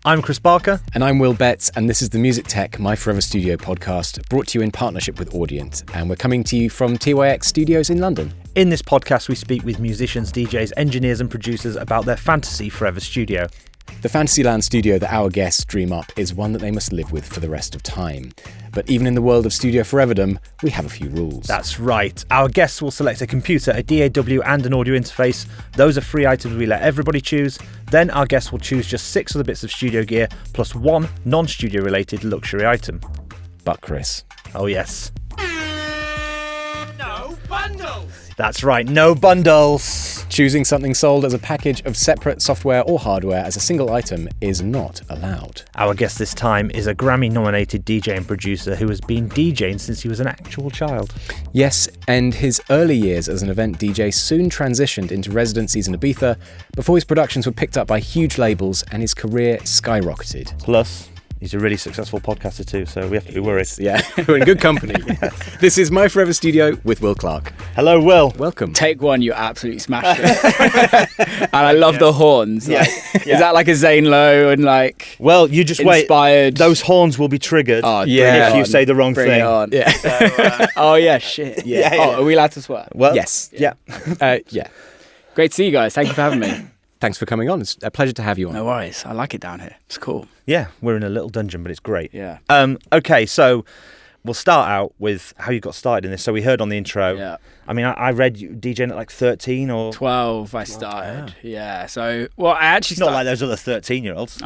I'm Chris Barker. And I'm Will Betts, and this is the MusicTech My Forever Studio podcast, brought to you in partnership with Audient. And we're coming to you from TYX Studios in London. In this podcast, we speak with musicians, DJs, engineers and producers about their fantasy forever studio. The Fantasyland studio that our guests dream up is one that they must live with for the rest of time. But even in the world of studio foreverdom, we have a few rules. That's right. Our guests will select a computer, a DAW and an audio interface. Those are free items we let everybody choose. Then our guests will choose just 6 other bits of studio gear plus 1 non-studio related luxury item. But Chris. Oh yes. No bundles! That's right, no bundles. Choosing something sold as a package of separate software or hardware as a single item is not allowed. Our guest this time is a Grammy-nominated DJ and producer who has been DJing since he was an actual child. Yes, and his early years as an event DJ soon transitioned into residencies in Ibiza before his productions were picked up by huge labels and his career skyrocketed. Plus, he's a really successful podcaster too, so we have to be worried. Yeah, we're in good company. Yes. This is My Forever Studio with Will Clarke. Hello, Will. Welcome. Take one, you absolutely smashed it. And I love the horns. Like, is that like a Zane Lowe and like? Well, you just inspired? Wait. Those horns will be triggered if you say the wrong Bring thing. It on. Yeah. So, oh yeah, shit. Yeah. Oh, are we allowed to swear? Well, yes. Yeah. Yeah. Great to see you guys. Thank you for having me. Thanks for coming on. It's a pleasure to have you on. No worries. I like it down here. It's cool. Yeah, we're in a little dungeon, but it's great. Yeah. Okay, so we'll start out with how you got started in this. So we heard on the intro. Yeah. I mean, I read you DJing at like 13 or 12. I started. Yeah. So, well, I actually not started. like those other 13-year-olds.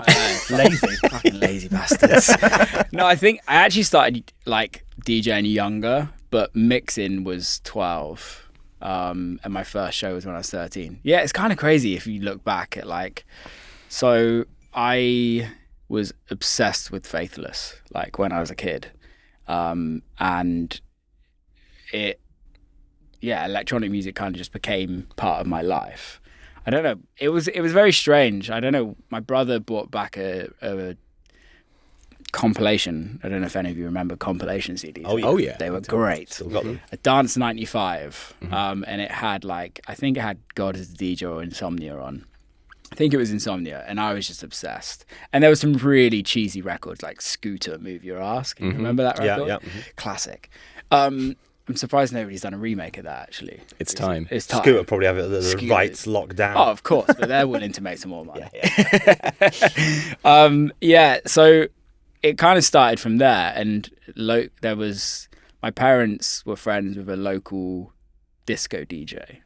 Lazy, fucking lazy bastards. No, I think I actually started like DJing younger, but mixing was 12. And my first show was when I was 13. Yeah, it's kind of crazy if you look back at like. So I was obsessed with Faithless, like when I was a kid, and electronic music kind of just became part of my life. I don't know. It was very strange. I don't know. My brother brought back a compilation. I don't know if any of you remember compilation CDs. Oh yeah. They were great. Still got them. A Dance 95, and it had like, I think it had God is the DJ or Insomnia on. I think it was Insomnia, and I was just obsessed. And there were some really cheesy records like Scooter, Move Your Ass. Can you remember that record? Yeah. Classic. I'm surprised nobody's done a remake of that, actually. It's time. It's time. Scooter probably have the Scooter. rights locked down. Oh, of course, but they're willing to make some more money. Yeah. So it kind of started from there, and my parents were friends with a local disco DJ,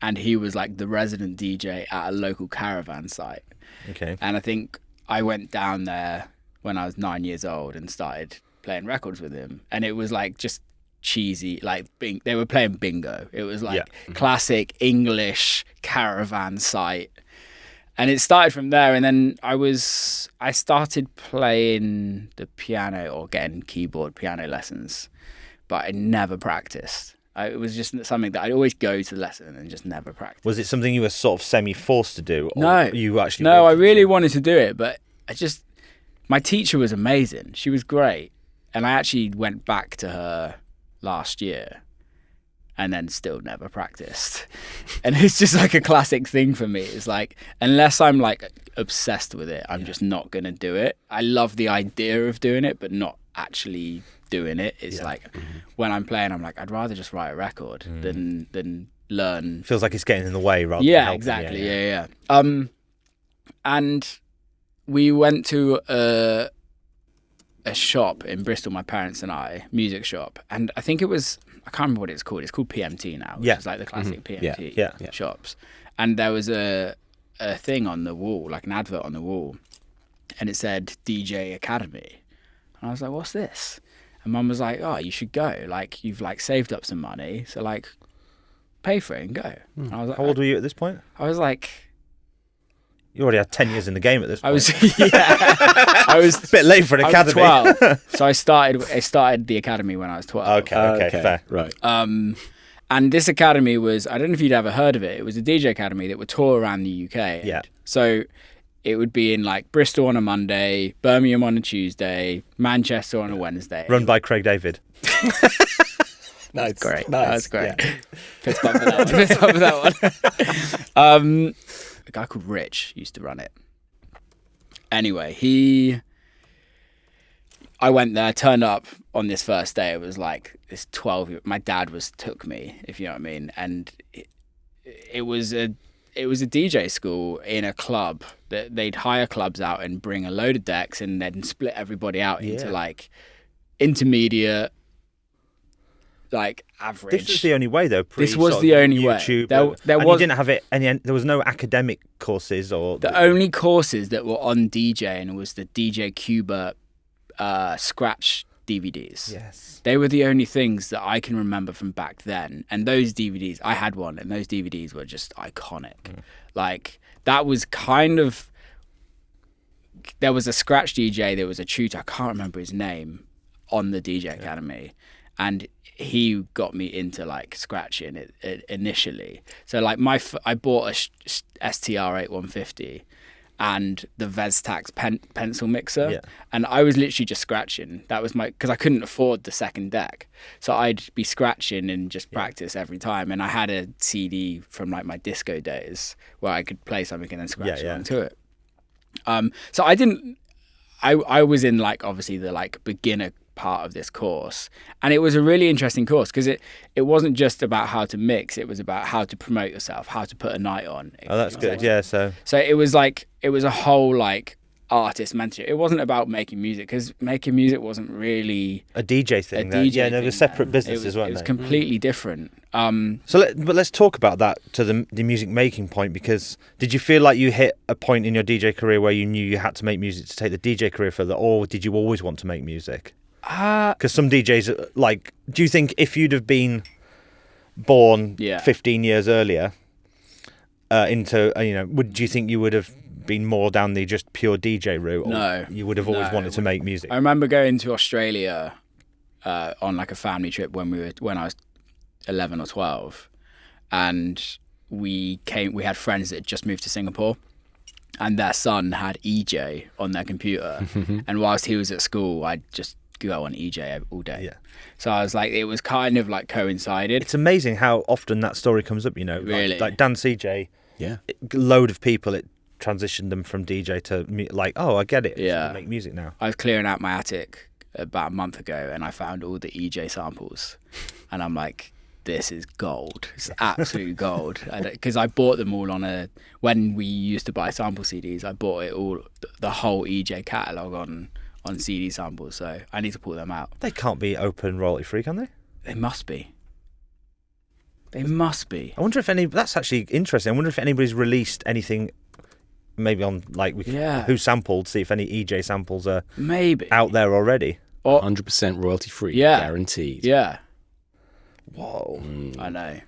and he was like the resident DJ at a local caravan site. Okay. And I think I went down there when I was 9 years old and started playing records with him, and it was like just cheesy, like they were playing bingo. It was like classic English caravan site. And it started from there, and then I started playing the piano or getting keyboard piano lessons, but I never practiced. It was just something that I'd always go to the lesson and just never practice. Was it something you were sort of semi-forced to do? Or No. You actually No, I wanted really to? wanted to do it, but my teacher was amazing. She was great. And I actually went back to her last year and then still never practiced. And it's just like a classic thing for me. It's like, unless I'm like obsessed with it, I'm just not going to do it. I love the idea of doing it, but not actually doing it. It's like when I'm playing, I'm like, I'd rather just write a record than learn. Feels like it's getting in the way rather than helping. Exactly. Yeah. And we went to a shop in Bristol, my parents and I, music shop, and I think I can't remember what it's called. It's called PMT now, which is like the classic PMT shops. And there was a thing on the wall, like an advert on the wall, and it said DJ Academy. And I was like, what's this? And Mum was like, oh, you should go. Like, you've like saved up some money, so like pay for it and go. And I was like, How old were you at this point? I was like, You already had 10 years in the game at this point. I was a bit late for an academy. I was 12. So I started the academy when I was 12. Okay, fair. Right. And this academy was, I don't know if you'd ever heard of it. It was a DJ academy that would tour around the UK. Yeah. So it would be in like Bristol on a Monday, Birmingham on a Tuesday, Manchester on a Wednesday. Run by Craig David. That's great. Nice. That was great. Yeah. Fist bump for that one. Fist bump for that one. A guy called Rich used to run it. Anyway, I went there, turned up on this first day. It was like this 12. My dad took me, if you know what I mean, and it was a DJ school in a club that they'd hire clubs out and bring a load of decks and then split everybody out into like intermediate, like average. This was the only way though. This was the only YouTube, way. There you didn't have it. There was no academic courses or the only courses that were on DJing was the DJ Cuba scratch DVDs. Yes, they were the only things that I can remember from back then. And those DVDs, I had one, and those DVDs were just iconic. Like that was kind of. There was a scratch DJ. There was a tutor. I can't remember his name on the DJ Academy, and he got me into like scratching it initially. So like I bought a STR 8150 and the Vestax pencil mixer, and I was literally just scratching. That was because I couldn't afford the second deck, so I'd be scratching and just practice every time. And I had a CD from like my disco days where I could play something and then scratch onto it. So I was in like obviously the like beginner part of this course, and it was a really interesting course because it wasn't just about how to mix, it was about how to promote yourself, how to put a night on. That's good. So it was a whole like artist mentorship. It wasn't about making music, because making music wasn't really a DJ thing. There were separate businesses, weren't they? It was completely different. But let's talk about that to the music making point, because did you feel like you hit a point in your DJ career where you knew you had to make music to take the DJ career further, or did you always want to make music? Because some DJs, like, do you think if you'd have been born 15 years earlier do you think you would have been more down the just pure DJ route? Or no. You would have always wanted to make music? I remember going to Australia on like a family trip when I was 11 or 12, and we had friends that had just moved to Singapore, and their son had EJ on their computer, and whilst he was at school, I'd just go on EJ all day. Yeah. So I was like, it was kind of like coincided. It's amazing how often that story comes up, you know. Really? Like Dan CJ, a load of people, it transitioned them from DJ to like, oh, I get it. Yeah. I make music now. I was clearing out my attic about a month ago, and I found all the EJ samples, and I'm like, this is gold. It's absolute gold. Because I bought them all when we used to buy sample CDs, I bought it all, the whole EJ catalogue on CD samples, so I need to pull them out. They can't be open royalty free, can they? They must be. They must be. I wonder if that's actually interesting. I wonder if anybody's released anything maybe on like who sampled, see if any EJ samples are maybe out there already. Or 100% royalty free, guaranteed. Yeah. Whoa. I know.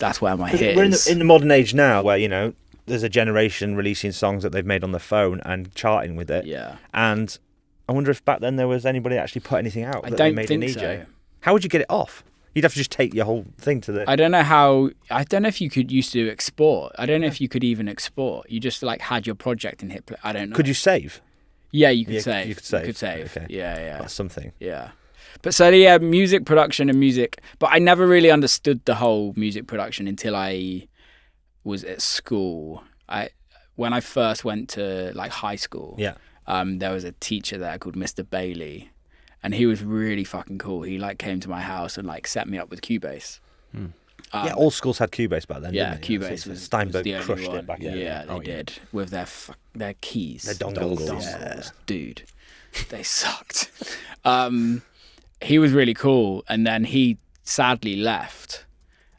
That's where my hit we're is. in the modern age now where, you know, there's a generation releasing songs that they've made on the phone and charting with it. Yeah. And I wonder if back then there was anybody actually put anything out that they made think an EJ. so. How would you get it off? You'd have to just take your whole thing to the... I don't know if you could used to export. I don't know if you could even export. You just like had your project and hit play. I don't know. Could you save? Yeah, you could save. You could save. You could save. Okay. Yeah. That's something. Yeah. But so yeah, music production and music. But I never really understood the whole music production until I was at school. When I first went to like high school. Yeah. There was a teacher there called Mr. Bailey, and he was really fucking cool. He like came to my house and like set me up with Cubase. All schools had Cubase back then. Yeah, didn't they? Cubase was Steinberg the only crushed one. it back then. Yeah, they did with their keys, their dongles. Yeah, dude, they sucked. He was really cool, and then he sadly left,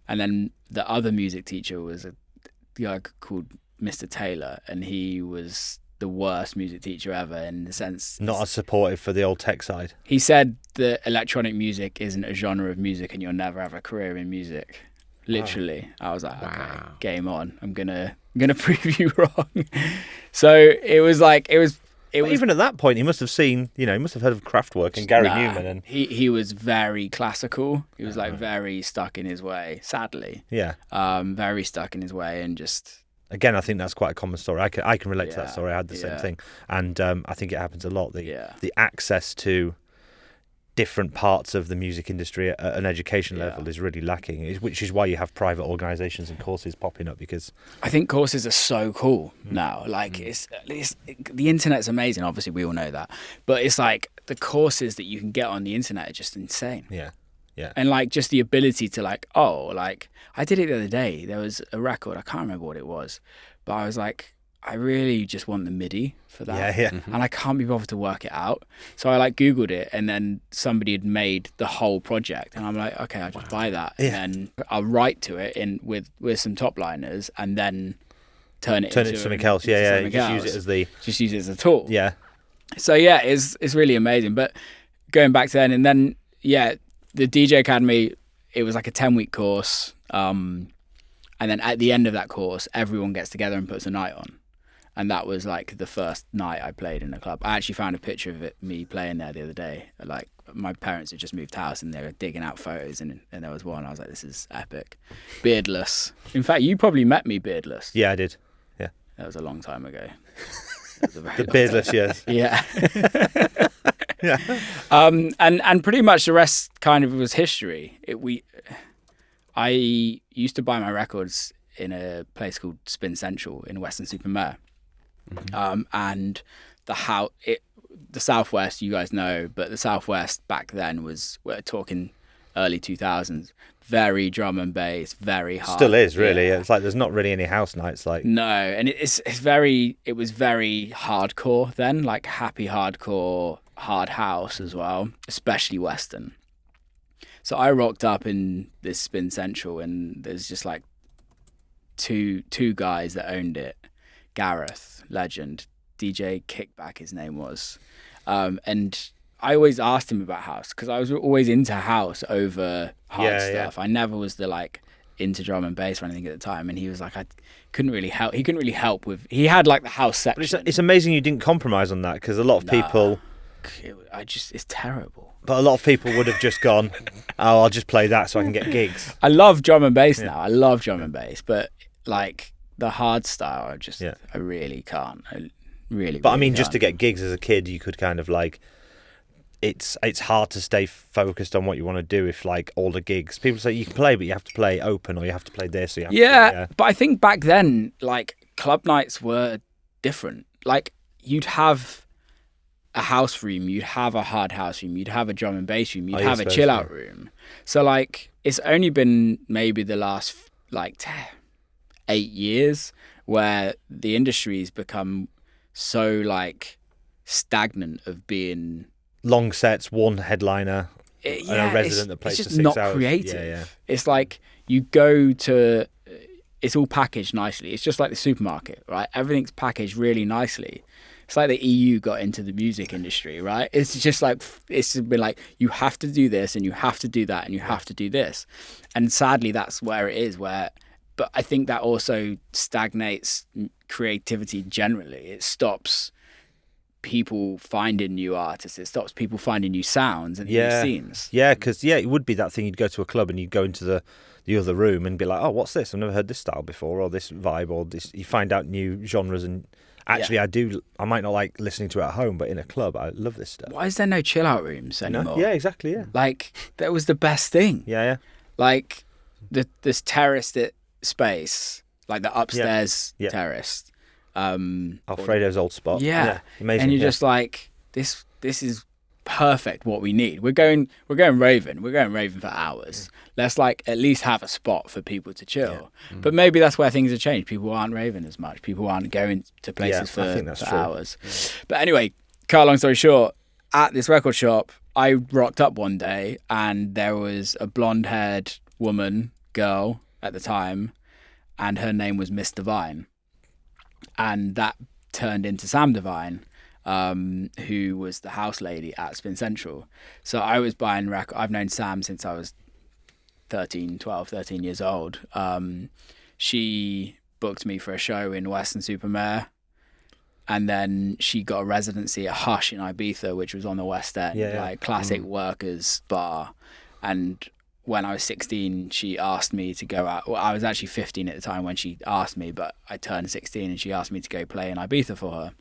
and then the other music teacher was a guy called Mr. Taylor, and he was the worst music teacher ever in the sense... Not as supportive for the old tech side. He said that electronic music isn't a genre of music and you'll never have a career in music. Literally. Wow. I was like, okay, game on. I'm gonna prove you wrong. So it was like, it was even at that point, he must have seen, you know, he must have heard of Kraftwerk and Gary Newman. And he was very classical. He was like very stuck in his way, sadly. Yeah. Very stuck in his way and just... Again, I think that's quite a common story. I can relate to that story. I had the same thing, and I think it happens a lot. The access to different parts of the music industry at an education level is really lacking, which is why you have private organisations and courses popping up, because I think courses are so cool now. Like it's the internet's amazing, obviously we all know that, but it's like the courses that you can get on the internet are just insane. Yeah. And like just the ability to like, oh, like I did it the other day. There was a record, I can't remember what it was, but I was like, I really just want the MIDI for that. Yeah. And I can't be bothered to work it out. So I like Googled it, and then somebody had made the whole project. And I'm like, okay, I'll just buy that. And then I'll write to it with some top liners, and then turn it into something else. Just use it as a tool. Yeah. So yeah, it's really amazing. But going back to then, and then, the DJ Academy, it was like a 10-week course. And then at the end of that course, everyone gets together and puts a night on. And that was like the first night I played in a club. I actually found a picture of me playing there the other day. Like my parents had just moved house and they were digging out photos, and there was one. I was like, this is epic. Beardless. In fact, you probably met me beardless. Yeah, I did. Yeah. That was a long time ago. The beardless, yes. Yeah. Yeah. And pretty much the rest kind of was history. I used to buy my records in a place called Spin Central in Weston-super-Mare. And the Southwest, you guys know, but the Southwest back then we're talking early 2000s, very drum and bass, very hard. Still is, really. Yeah. It's like there's not really any house nights like. No, and it was very hardcore then, like happy hardcore, hard house as well, especially Western. So I rocked up in this Spin Central, and there's just like two guys that owned it. Gareth, legend, DJ Kickback, his name was. And I always asked him about house because I was always into house over hard stuff. I never was into drum and bass or anything at the time. And he was like, I couldn't really help. He couldn't really help with. He had like the house section. But it's amazing you didn't compromise on that, because a lot of people. It's terrible. But a lot of people would have just gone, oh, I'll just play that so I can get gigs. I love drum and bass now. I love drum and bass, but like the hard style, I really can't. But I mean, just to get gigs as a kid, you could kind of like, it's hard to stay focused on what you want to do if like all the gigs, people say you can play, but you have to play open, or you have to play this, or you have to play, but I think back then, like club nights were different. Like you'd have a house room, you'd have a hard house room, you'd have a drum and bass room, you'd have a chill out room. So like it's only been maybe the last like 8 years where the industry's become so like stagnant of being long sets, one headliner, and a resident that plays for 6 hours. It's just not creative. It's like you go to, it's all packaged nicely. It's just like the supermarket, right? Everything's packaged really nicely. It's like the EU got into the music industry, right? It's just like, it's been like, you have to do this and you have to do that and you have to do this. And sadly, that's where it is, but I think that also stagnates creativity generally. It stops people finding new artists. It stops people finding new sounds and new scenes. Yeah, because it would be that thing. You'd go to a club and you'd go into the other room and be like, oh, what's this? I've never heard this style before, or this vibe, or this. You find out new genres, and actually I might not like listening to it at home, but in a club, I love this stuff. Why is there no chill out rooms anymore? No? Yeah, exactly, yeah. Like, that was the best thing. Yeah. Like, this terraced space, like the upstairs terrace. Alfredo's old spot. Yeah. Amazing. And you're just like, this is perfect what we need. We're going raving. We're going raving for hours. Let's like at least have a spot for people to chill. Yeah. But maybe that's where things have changed. People aren't raving as much. People aren't going to places for hours. Yeah. But anyway, cut a long story short, at this record shop, I rocked up one day and there was a blonde-haired girl at the time, and her name was Miss Divine. And that turned into Sam Divine, who was the house lady at Spin Central. So I was buying records. I've known Sam since I was 13 years old. She booked me for a show in Weston-super-Mare, and then she got a residency at Hush in Ibiza, which was on the West End, like classic workers bar. And when I was 16, she asked me to go out. Well, I was actually 15 at the time when she asked me, but I turned 16 and she asked me to go play in Ibiza for her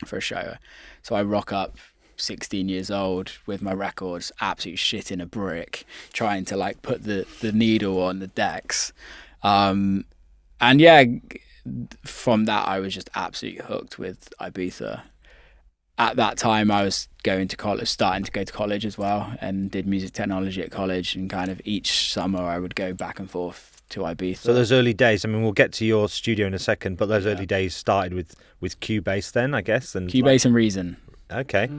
for a show. So I rock up 16 years old with my records, absolute shit in a brick, trying to like put the needle on the decks. And yeah, from that I was just absolutely hooked with Ibiza. At that time I was going to college, starting to go to college as well, and did music technology at college, and kind of each summer I would go back and forth to Ibiza. So those early days, I mean, we'll get to your studio in a second, but those early days started with Cubase then, I guess? And Cubase and Reason. Okay.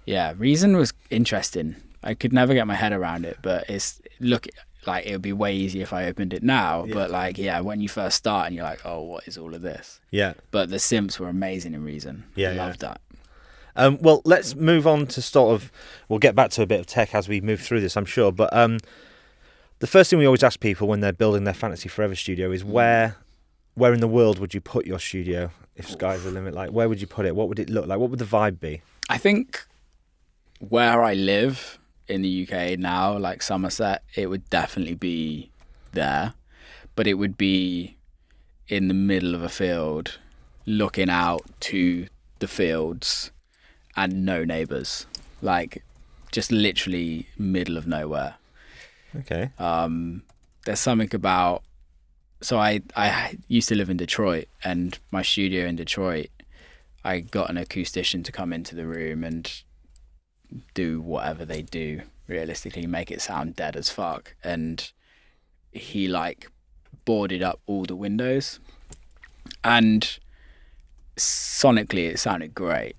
Yeah, Reason was interesting. I could never get my head around it, but like it would be way easier if I opened it now. Yeah. But like, when you first start and you're like, oh, what is all of this? Yeah. But the synths were amazing in Reason. I loved that. Well, let's move on to we'll get back to a bit of tech as we move through this, I'm sure. But the first thing we always ask people when they're building their Fantasy Forever studio is where in the world would you put your studio if sky's the limit? Like, where would you put it? What would it look like? What would the vibe be? I think where I live in the UK now, like Somerset, it would definitely be there, but it would be in the middle of a field, looking out to the fields and no neighbours, like just literally middle of nowhere. Okay. There's something about, so I used to live in Detroit, and my studio in Detroit, I got an acoustician to come into the room and do whatever they do, realistically, make it sound dead as fuck. And he like boarded up all the windows, and sonically it sounded great,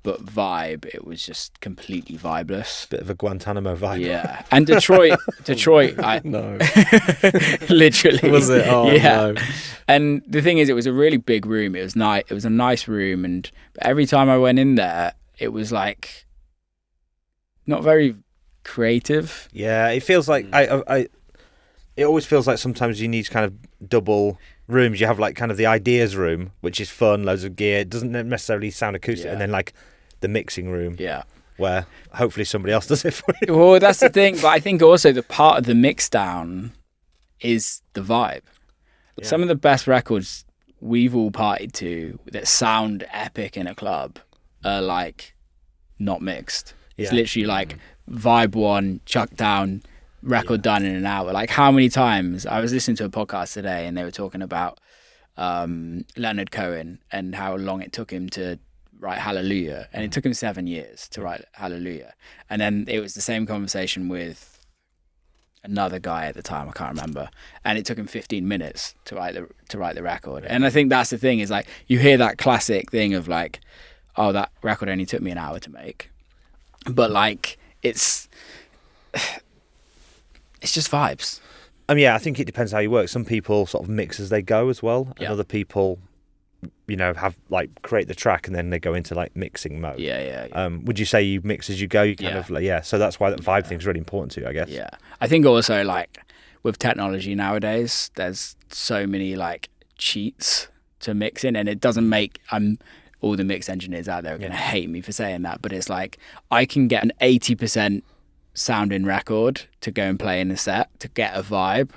but vibe, it was just completely vibeless. Bit of a Guantanamo vibe. Yeah. And Detroit, no. Literally. Was it? Oh, yeah. No. And the thing is, it was a really big room. It was nice. It was a nice room. But every time I went in there, it was like not very creative. Yeah. It feels like, it always feels like sometimes you need kind of double rooms. You have like kind of the ideas room, which is fun, loads of gear. It doesn't necessarily sound acoustic. And then like the mixing room, where hopefully somebody else does it for you. Well, that's the thing. But I think also the part of the mix down is the vibe. Yeah. Some of the best records we've all partied to that sound epic in a club are like not mixed. It's literally like vibe one, chuck down, record done in an hour. Like, how many times I was listening to a podcast today and they were talking about Leonard Cohen and how long it took him to write Hallelujah, and it took him 7 years to write Hallelujah. And then it was the same conversation with another guy at the time, I can't remember, and it took him 15 minutes to write the record. And I think that's the thing, is like you hear that classic thing of like, oh, that record only took me an hour to make, but like it's just vibes. I think it depends how you work. Some people sort of mix as they go as well, and other people, have like create the track and then they go into like mixing mode. Would you say you mix as you go? You kind of like, so that's why that vibe thing's really important to you, I guess. Yeah, I think also like with technology nowadays, there's so many like cheats to mixing, and it doesn't make all the mix engineers out there are going to hate me for saying that, but it's like I can get an 80% sounding record to go and play in a set to get a vibe.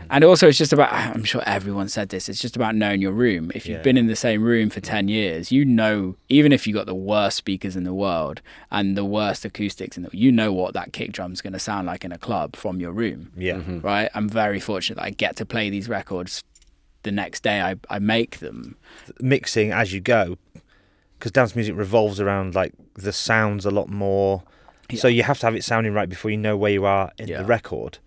And also it's just about, I'm sure everyone said this, it's just about knowing your room. If you've been in the same room for 10 years, even if you got the worst speakers in the world and the worst acoustics what that kick drum's going to sound like in a club from your room. Right. I'm very fortunate that I get to play these records the next day I make them. Mixing as you go, because dance music revolves around like the sounds a lot more. So you have to have it sounding right before you know where you are in the record.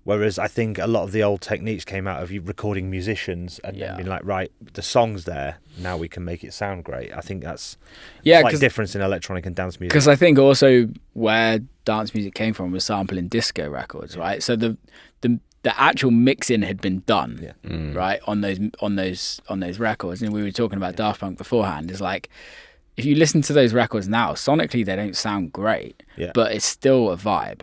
Whereas I think a lot of the old techniques came out of you recording musicians and then being like, right, the song's there, now we can make it sound great. I think that's a slight difference in electronic and dance music. Because I think also where dance music came from was sampling disco records, right? So the actual mixing had been done, right, on those records. And we were talking about Daft Punk beforehand. It's like, if you listen to those records now, sonically they don't sound great, but it's still a vibe.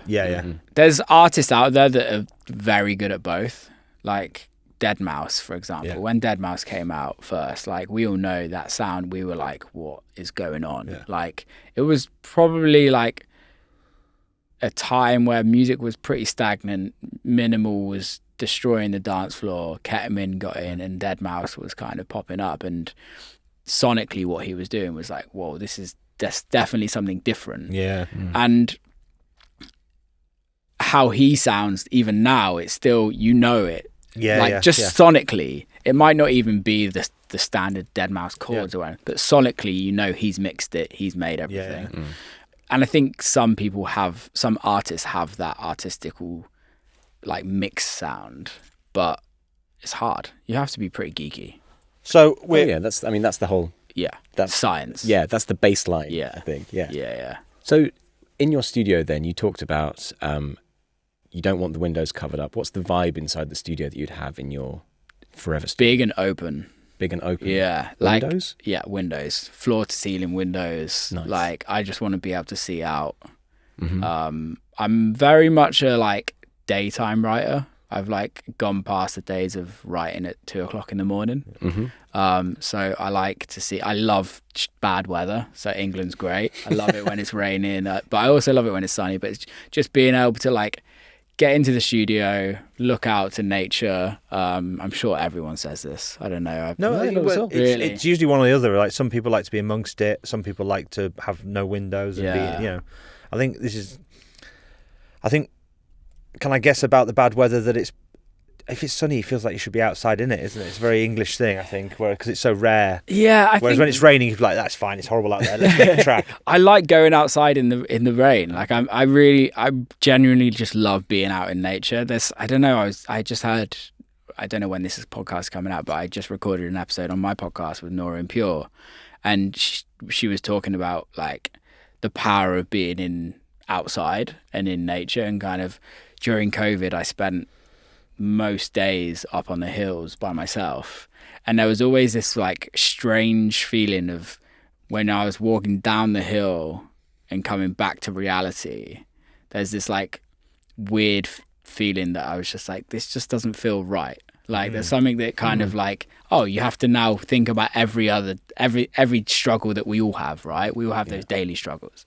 There's artists out there that are very good at both, like deadmau5, for example. When deadmau5 came out first, like we all know that sound, we were like, what is going on? Like it was probably like a time where music was pretty stagnant, minimal was destroying the dance floor, ketamine got in, and deadmau5 was kind of popping up, and sonically what he was doing was like, whoa, this is there's definitely something different. Yeah. And how he sounds even now, it's still, it. Sonically, it might not even be the standard deadmau5 chords or anything, but sonically, he's mixed it, he's made everything. Yeah. And I think some artists have that artistical like mixed sound, but it's hard. You have to be pretty geeky. So that's the whole that's science. Yeah, that's the baseline. Yeah. I think. Yeah. So in your studio then you talked about you don't want the windows covered up. What's the vibe inside the studio that you'd have in your forever studio? Big and open. Yeah. Windows? Windows. Floor to ceiling windows. Nice. Like, I just want to be able to see out. Mm-hmm. I'm very much a like daytime writer. I've like gone past the days of writing at 2:00 in the morning. Mm-hmm. So I like to see, I love bad weather. So England's great. I love it when it's raining, but I also love it when it's sunny. But it's just being able to like get into the studio, look out to nature. I'm sure everyone says this. I don't know. It's usually one or the other. Like some people like to be amongst it. Some people like to have no windows and be, I think, can I guess about the bad weather that if it's sunny, it feels like you should be outside in it, isn't it? It's a very English thing, I think, because it's so rare. Yeah, whereas when it's raining, you're like, that's fine, it's horrible out there. Let's get the track. I like going outside in the rain. Like I genuinely just love being out in nature. I don't know when this podcast is coming out, but I just recorded an episode on my podcast with Nora and Pure, and she was talking about like the power of being outside and in nature, and kind of during COVID, I spent most days up on the hills by myself, and there was always this like strange feeling of when I was walking down the hill and coming back to reality, there's this like weird feeling that I was just like, this just doesn't feel right. Like there's something that kind of like, oh, you have to now think about every struggle that we all have, right? We all have those daily struggles,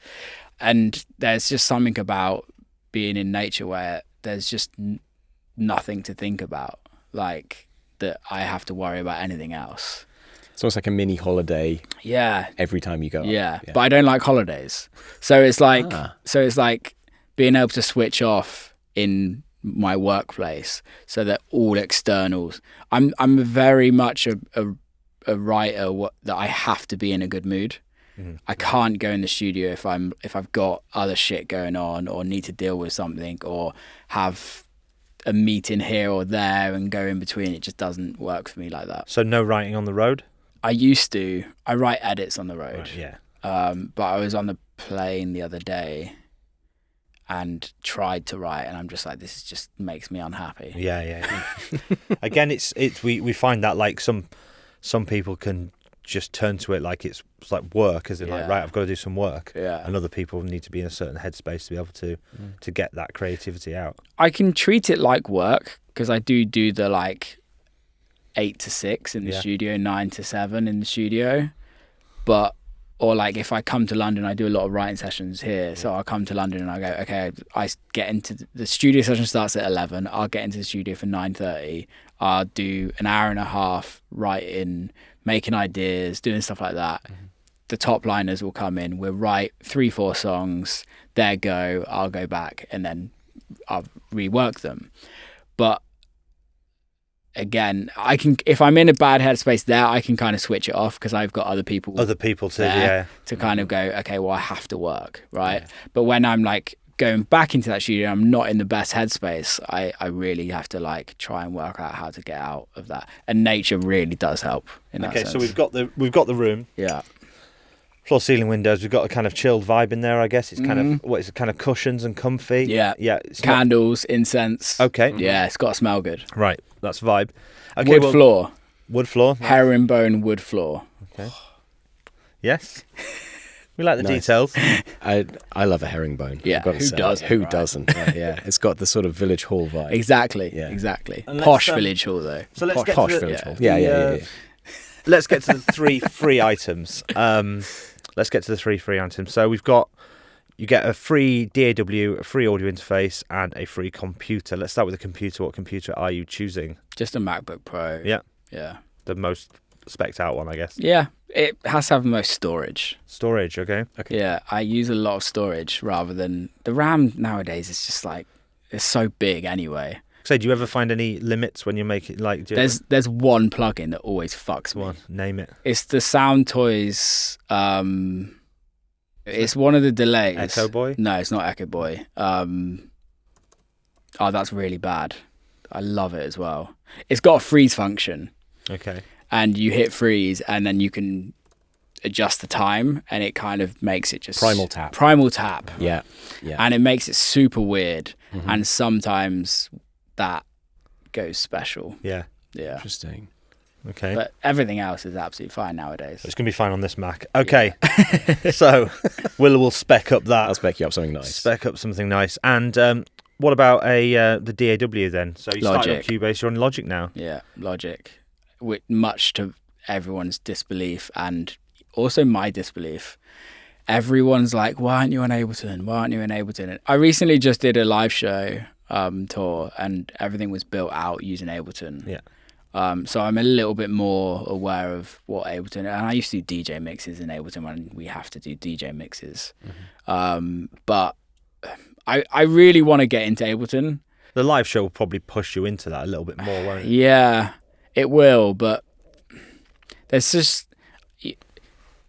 and there's just something about being in nature where there's just nothing to think about, like that I have to worry about anything else. It's almost like a mini holiday. Yeah. Every time you go up. Yeah. But I don't like holidays. So it's like being able to switch off in my workplace so that all externals, I'm very much a writer that I have to be in a good mood. Mm-hmm. I can't go in the studio if I've got other shit going on or need to deal with something or have a meeting here or there and go in between. It just doesn't work for me like that. So no writing on the road? I used to. I write edits on the road. Right, yeah. But I was on the plane the other day and tried to write, and I'm just like, this just makes me unhappy. Yeah. Again, it's we find that like some people can just turn to it like it's like work, as in like, right, I've got to do some work. Yeah. And other people need to be in a certain headspace to be able to get that creativity out. I can treat it like work because I do the like 8 to 6 in the studio, 9 to 7 in the studio. Or like if I come to London, I do a lot of writing sessions here. So I'll come to London and I go, okay, I get into the studio session starts at 11. I'll get into the studio for 9:30. I'll do an hour and a half writing, making ideas, doing stuff like that. Mm-hmm. The top liners will come in. We'll write 3-4 songs. There go. I'll go back and then I'll rework them. But again, I can, if I'm in a bad headspace there, I can kind of switch it off because I've got other people to kind of go, okay, well, I have to work, right? Yeah. But when I'm like going back into that studio, I'm not in the best headspace. I really have to like try and work out how to get out of that, and nature really does help in that sense. So we've got the room. Yeah. Floor ceiling windows. We've got a kind of chilled vibe in there, I guess. It's kind of what is it? Kind of cushions and comfy. Yeah. Candles, incense. Okay. Yeah, it's got to smell good. Right, that's vibe. Okay. Wood floor. Herringbone wood floor. Okay. Yes. We like the details. I love a herringbone. Yeah. Who doesn't? Yeah. It's got the sort of village hall vibe. Exactly. Yeah. Exactly. Posh village hall though. So let's get posh to village hall. Yeah. Let's get to the 3 free items. So you get a free DAW, a free audio interface, and a free computer. Let's start with the computer. What computer are you choosing? Just a MacBook Pro. Yeah. Yeah. The most spec'd out one, I guess. Yeah, it has to have the most storage. Storage, okay. Yeah, I use a lot of storage rather than the RAM nowadays. It's just like it's so big anyway. So, do you ever find any limits when you make it? Like, there's one plugin that always fucks me. One, name it. It's the Sound Toys. It's one of the delays. Echo Boy? No, it's not Echo Boy. Oh, that's really bad. I love it as well. It's got a freeze function. Okay. And you hit freeze, and then you can adjust the time, and it kind of makes it just Primal tap. Yeah. And it makes it super weird, and sometimes that goes special. Yeah. Interesting. Okay. But everything else is absolutely fine nowadays. It's going to be fine on this Mac. Okay. So we'll spec up that. I'll spec you up something nice. Spec up something nice. And what about the DAW then? So you started on Cubase, you're on Logic now. Yeah, Logic. Much to everyone's disbelief and also my disbelief. Everyone's like, why aren't you on Ableton? Why aren't you in Ableton? I recently just did a live show tour and everything was built out using Ableton. Yeah. So I'm a little bit more aware of what Ableton, and I used to do DJ mixes in Ableton when we have to do DJ mixes. But I really want to get into Ableton. The live show will probably push you into that a little bit more, won't it? Yeah, it will, but there's just, it's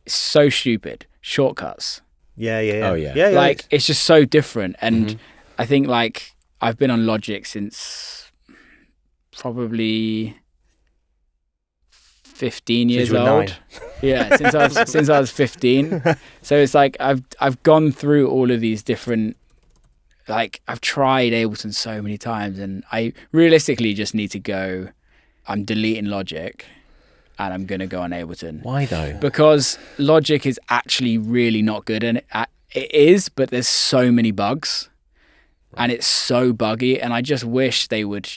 so stupid. Shortcuts. Yeah. Oh, yeah. Like, it's just so different. And I think, like, I've been on Logic since probably 15 years old. Yeah, since I was 15. So it's like I've gone through all of these different, like, I've tried Ableton so many times, and I realistically just need to go, I'm deleting Logic and I'm going to go on Ableton. Why though? Because Logic is actually really not good, and it is, but there's so many bugs and it's so buggy, and I just wish they would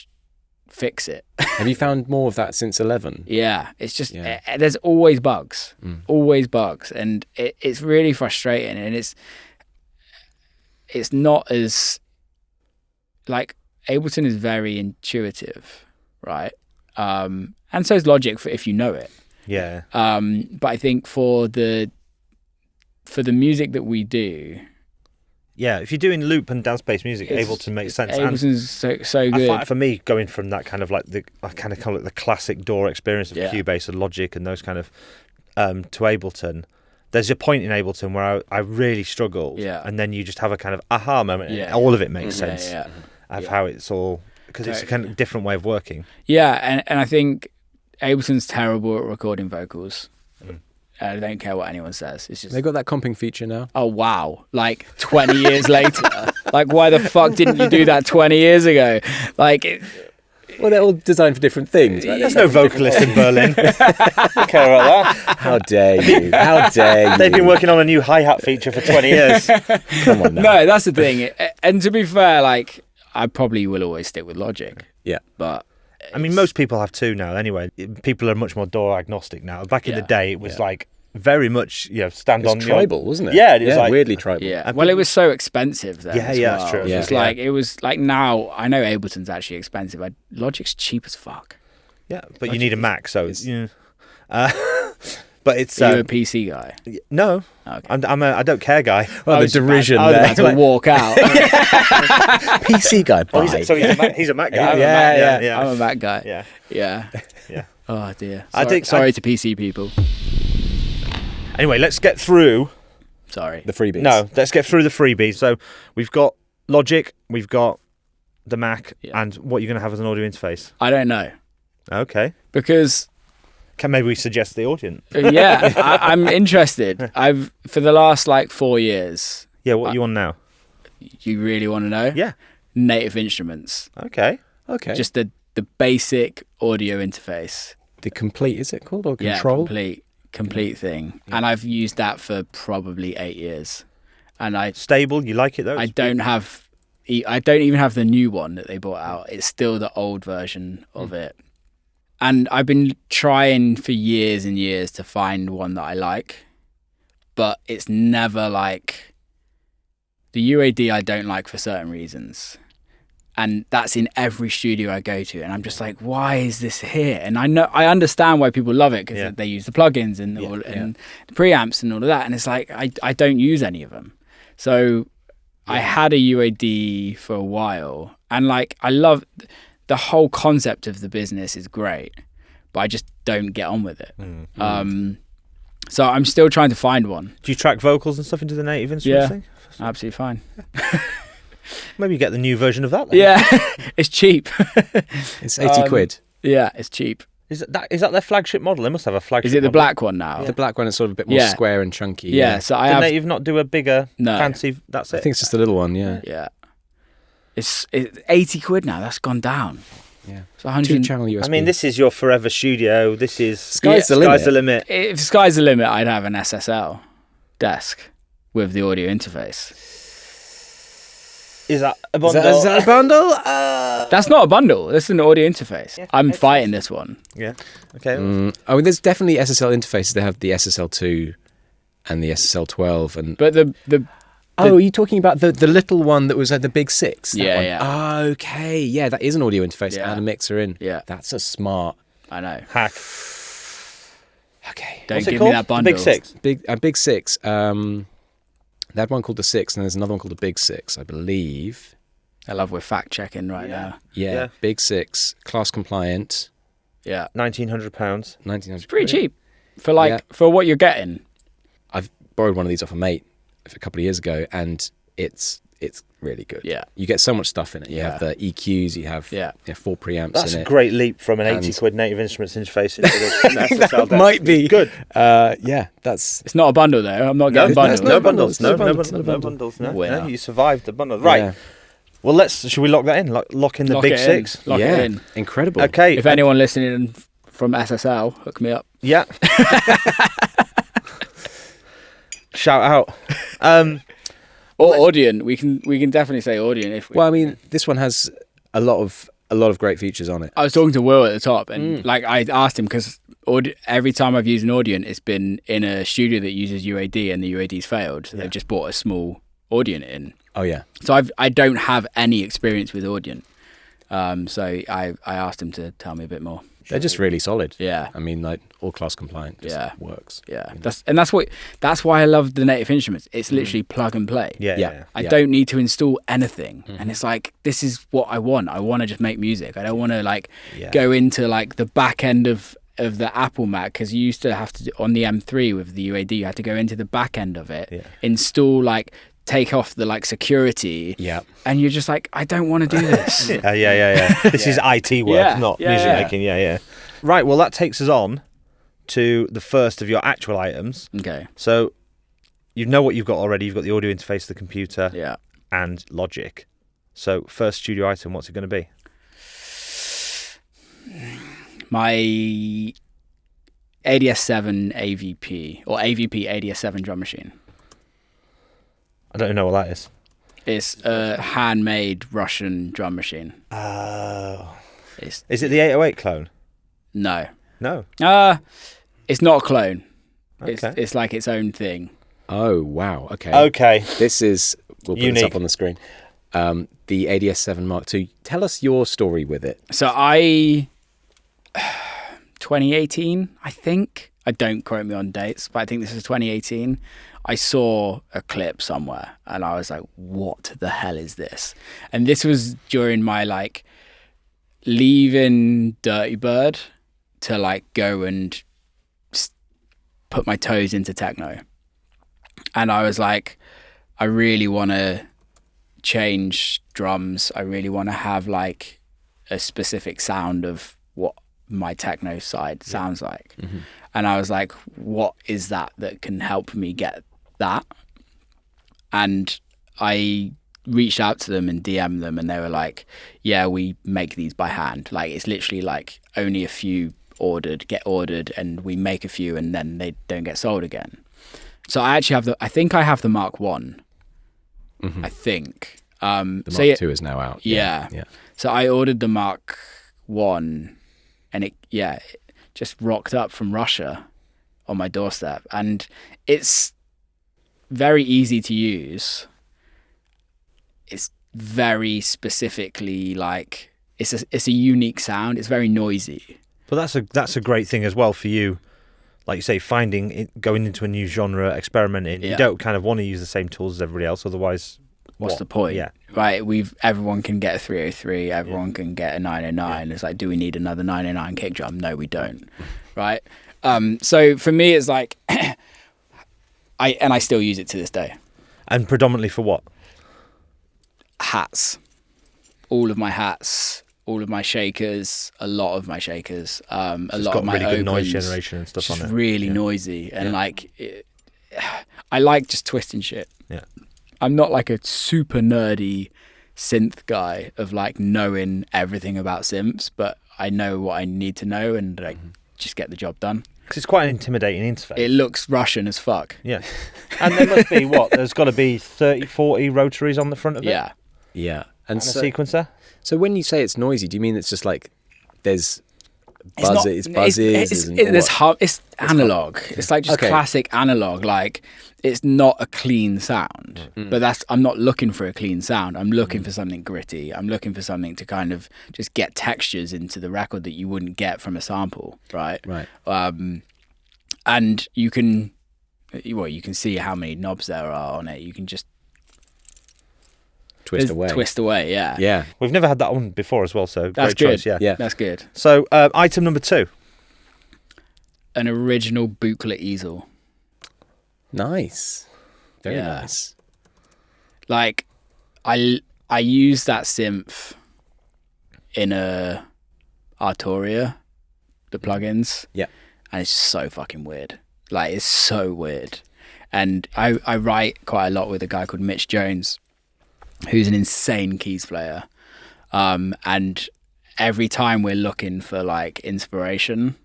fix it. Have you found more of that since 11? Yeah, it's just there's always bugs, and it's really frustrating, and it's not as, like, Ableton is very intuitive, right? And so is Logic if you know it. Yeah. But I think for the music that we do. Yeah, if you're doing loop and dance-based music, Ableton makes sense. Ableton's so good. I find, for me, going from that kind of like I kind of call it the classic DAW experience of Cubase and Logic and those kind of to Ableton. There's a point in Ableton where I really struggled, and then you just have a kind of aha moment, and all of it makes sense of how it's all, because it's a kind of different way of working. Yeah, and I think Ableton's terrible at recording vocals. I don't care what anyone says. It's just, they got that comping feature now. Oh wow! Like 20 years later, like, why the fuck didn't you do that 20 years ago? Like, well, they're all designed for different things. Right? There's no vocalist in Berlin. I don't care about that. How dare you? How dare you? They've been working on a new hi-hat feature for 20 years. Come on now. No, that's the thing. And to be fair, like, I probably will always stick with Logic. Yeah, but I mean, most people have too now. Anyway, people are much more DAW agnostic now. Back in the day, it was like very much, stand on tribal, wasn't it? Yeah, it was like weirdly tribal. Yeah, well, it was so expensive then. That's true. It's like, it was like, now I know Ableton's actually expensive. Logic's cheap as fuck. Yeah, but Logic, you need a Mac, so it's but it's. Are you a PC guy? No, okay. I'm a I don't care guy. Well, the derision I was there. about to walk out. PC guy. So he's a Mac guy. Yeah. I'm a Mac guy. Yeah. Oh dear. Sorry to PC people. Anyway, let's get through. The freebies. No, let's get through the freebies. So we've got Logic, we've got the Mac, and what you're going to have as an audio interface. I don't know. Okay. Because. Can maybe we suggest the Audient? Yeah, I'm interested. For the last 4 years. Yeah, what are you on now? You really want to know? Yeah. Native Instruments. Okay. Just the basic audio interface. The complete, is it called, or Control? Yeah, complete thing. And I've used that for probably 8 years. And stable. You like it though? I don't even have the new one that they brought out. It's still the old version of it. And I've been trying for years and years to find one that I like, but it's never like the UAD I don't like for certain reasons. And that's in every studio I go to, and I'm just like, why is this here? And I understand why people love it, because they use the plugins and the preamps and all of that, and it's like I don't use any of them. So I had a UAD for a while, and like I love the whole concept of the business is great, but I just don't get on with it. So I'm still trying to find one. Do you track vocals and stuff into the native instruments thing? Absolutely fine. Maybe you get the new version of that then. Yeah, it's cheap. It's 80 quid. Yeah, it's cheap. Is that their flagship model? They must have a flagship. Is it the model. black one now? The black one is sort of a bit more square and chunky. Yeah, so I Did have... native not do a bigger fancy? That's it. I think it's just a little one. Yeah. Yeah. It's 80 quid now. That's gone down. Yeah. It's 100... 2-channel USB. I mean, this is your forever studio. This is Sky's the limit. If sky's the limit, I'd have an SSL desk with the audio interface. Is that a bundle? Is that a bundle? That's not a bundle. This is an audio interface. Yeah, I'm fighting this one. Yeah. Okay. I mean, there's definitely SSL interfaces. They have the SSL2 and the SSL12, and But the oh, are you talking about the little one that was at the Big Six? That Yeah, one? yeah. Okay, yeah, that is an audio interface Yeah. and a mixer in. Yeah. That's a smart. I know. Hack. Okay. Don't What's it give called? me that The bundle. Big Six. Big Six. They had one called the Six, and there's another one called the Big Six, I believe. I love we're fact checking right now. Yeah, Big Six, class compliant, Yeah. £1,900. 1900. Pretty cheap for for what you're getting. I've borrowed one of these off a mate a couple of years ago, and it's really good. Yeah. You get so much stuff in it. You Yeah. have the EQs, you have 4 preamps That's in a it. great leap from an 80 quid native instruments interface into the SSL desk. Might be good. Yeah, that's It's not a bundle though. I'm not getting bundles. No bundles. No No bundles. bundles. No. Winner. No, you survived the bundle. Right. Yeah. Well, should we lock that in? Lock in the Lock Big it in. Six. Lock yeah, it in. incredible. Okay. If anyone listening from SSL, hook me up. Yeah. Shout out. Or Audient. We can definitely say Audient if we... Well, I mean, this one has a lot of great features on it. I was talking to Will at the top, and like I asked him because every time I've used an Audient, it's been in a studio that uses UAD, and the UAD's failed. So they've just bought a small Audient in. Oh yeah. So I don't have any experience with Audient. So I asked him to tell me a bit more. They're just really solid. Yeah. I mean, like all class compliant. Just works. Yeah. That's why I love the native instruments. It's literally plug and play. Yeah. I don't need to install anything. And it's like, this is what I want. I want to just make music. I don't want to go into like the back end of the Apple Mac, because you used to have to, on the M3 with the UAD, you had to go into the back end of it, install take off the security, and you're just like, I don't want to do this. This is IT work, not music making. Yeah. Right. Well, that takes us on to the first of your actual items. Okay. So you know what you've got already. You've got the audio interface, the computer, and Logic. So first studio item, what's it going to be? My ADS7 AVP or AVP ADS7 drum machine. I don't know what that is. It's a handmade Russian drum machine. Oh. Is it the 808 clone? No. No. It's not a clone. Okay. It's like its own thing. Oh wow. Okay. Okay. This is, we'll put Unique. this up on the screen. The ADS7 Mark II. Tell us your story with it. So 2018, I think. I don't quote me on dates, but I think this is 2018. I saw a clip somewhere and I was like, what the hell is this? And this was during my leaving Dirty Bird to go and put my toes into techno. And I was like, I really want to change drums. I really want to have a specific sound of what my techno side sounds like. Mm-hmm. And I was like, what is that can help me get that? And I reached out to them and DM'd them, and they were like, yeah, we make these by hand. It's literally only a few get ordered, and we make a few and then they don't get sold again. So I actually I think I have the Mark 1. Mm-hmm. I think. The Mark II is now out. Yeah. So I ordered the Mark 1, and it just rocked up from Russia on my doorstep, and it's very easy to use. It's very specifically like it's a unique sound. It's very noisy. But that's a great thing as well for you. Like you say, going into a new genre, experimenting. You don't kind of want to use the same tools as everybody else, otherwise, what's the point? Yeah, right. Everyone can get a 303. Everyone can get a 909. Yeah. It's like, do we need another 909 kick drum? No, we don't. Right. So for me, it's like, I still use it to this day. And predominantly for what? Hats. All of my hats. All of my shakers, a lot of my shakers, a lot of my really good noise generation and stuff on it. Just really noisy, and I like just twisting shit. Yeah, I'm not like a super nerdy synth guy of like knowing everything about synths, but I know what I need to know and like just get the job done. Because it's quite an intimidating interface. It looks Russian as fuck. Yeah, and there must be there's got to be 30, 40 rotaries on the front of it. Yeah, and a sequencer. So when you say it's noisy, do you mean it's just like there's buzzes? It's analog. It's like just classic analog. Like it's not a clean sound. But I'm not looking for a clean sound. I'm looking for something gritty. I'm looking for something to kind of just get textures into the record that you wouldn't get from a sample, right? Right. And you can see how many knobs there are on it. You can just twist away, yeah. Yeah. We've never had that one before as well, so that's great good. choice, yeah. That's good. So, item number 2. An original Buchla easel. Nice. Very nice. Like, I use that synth in a Arturia, the plugins. Yeah. And it's so fucking weird. Like, it's so weird. And I write quite a lot with a guy called Mitch Jones, who's an insane keys player. And every time we're looking for like inspiration,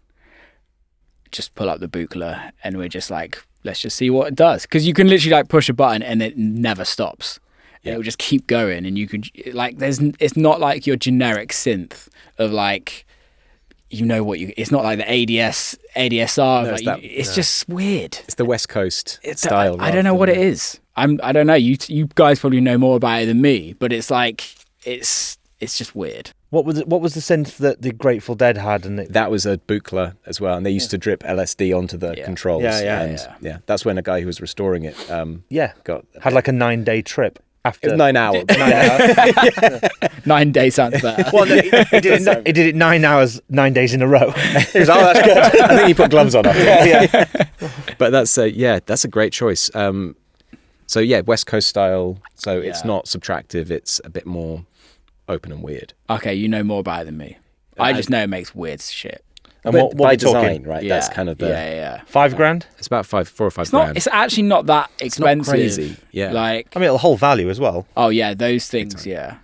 just pull up the Buchla and we're just like, let's just see what it does. Because you can literally like push a button and it never stops. Yeah. It will just keep going, and you can like, it's not like your generic synth of like, it's not like the ADSR. No, it's just weird. It's the West Coast style. I don't know what it is. I don't know. You guys probably know more about it than me, but it's like it's just weird. What was the synth that the Grateful Dead had? And that was a Buchla as well, and they used to drip LSD onto the controls. Yeah. That's when a guy who was restoring it, had like a 9-day trip. After 9 hours. 9 hours. 9 days sounds better. Well, no, he did it 9 hours, 9 days in a row. He was, that's good. I think he put gloves on after. Yeah. But that's a great choice. So yeah, West Coast style. So it's not subtractive. It's a bit more open and weird. Okay, you know more about it than me. I just know it makes weird shit. And what by design, talking? Right? Yeah. That's kind of the $5,000. It's about 4 or 5 grand. It's actually not that expensive. It's not crazy. Yeah. Like, I mean, it'll hold value as well. Oh yeah, those things. Yeah.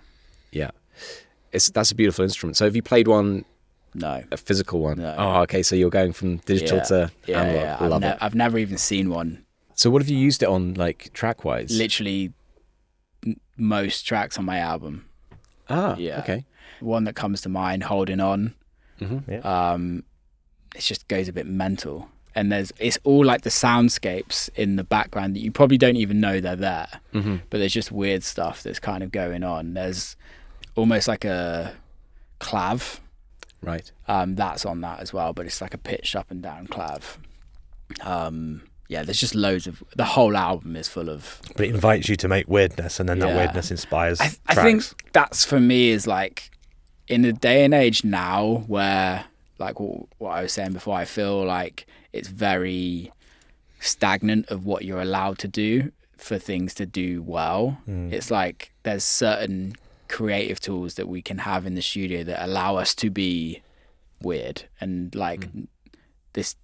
That's a beautiful instrument. So have you played one? No. A physical one? No. Oh, okay. So you're going from digital to analog. Yeah. I've never even seen one. So what have you used it on, like track wise? Literally, most tracks on my album. Ah. Yeah. Okay. One that comes to mind, Holding On. Mm-hmm. Yeah. It just goes a bit mental, and it's all like the soundscapes in the background that you probably don't even know they're there, but there's just weird stuff that's kind of going on. There's almost like a clav, right? That's on that as well, but it's like a pitched up and down clav. There's just loads of, the whole album is full of, but it invites you to make weirdness, and then that weirdness inspires tracks. I think that's, for me, is like, in the day and age now where, like what I was saying before, I feel like it's very stagnant of what you're allowed to do for things to do well. It's like there's certain creative tools that we can have in the studio that allow us to be weird, and like this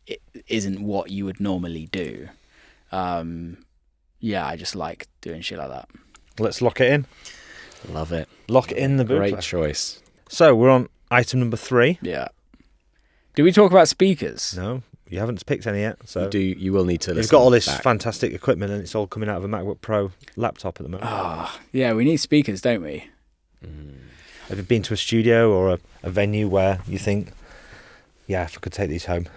it isn't what you would normally do. I just like doing shit like that. Let's lock it in. Love it. Lock it in the Buchla. Great choice. So we're on item number 3. Yeah. Did we talk about speakers? No, you haven't picked any yet. So you will need to listen. You've got all this back. fantastic equipment, and it's all coming out of a MacBook Pro laptop at the moment. Yeah, we need speakers, don't we? Have you been to a studio or a venue where you think, if I could take these home?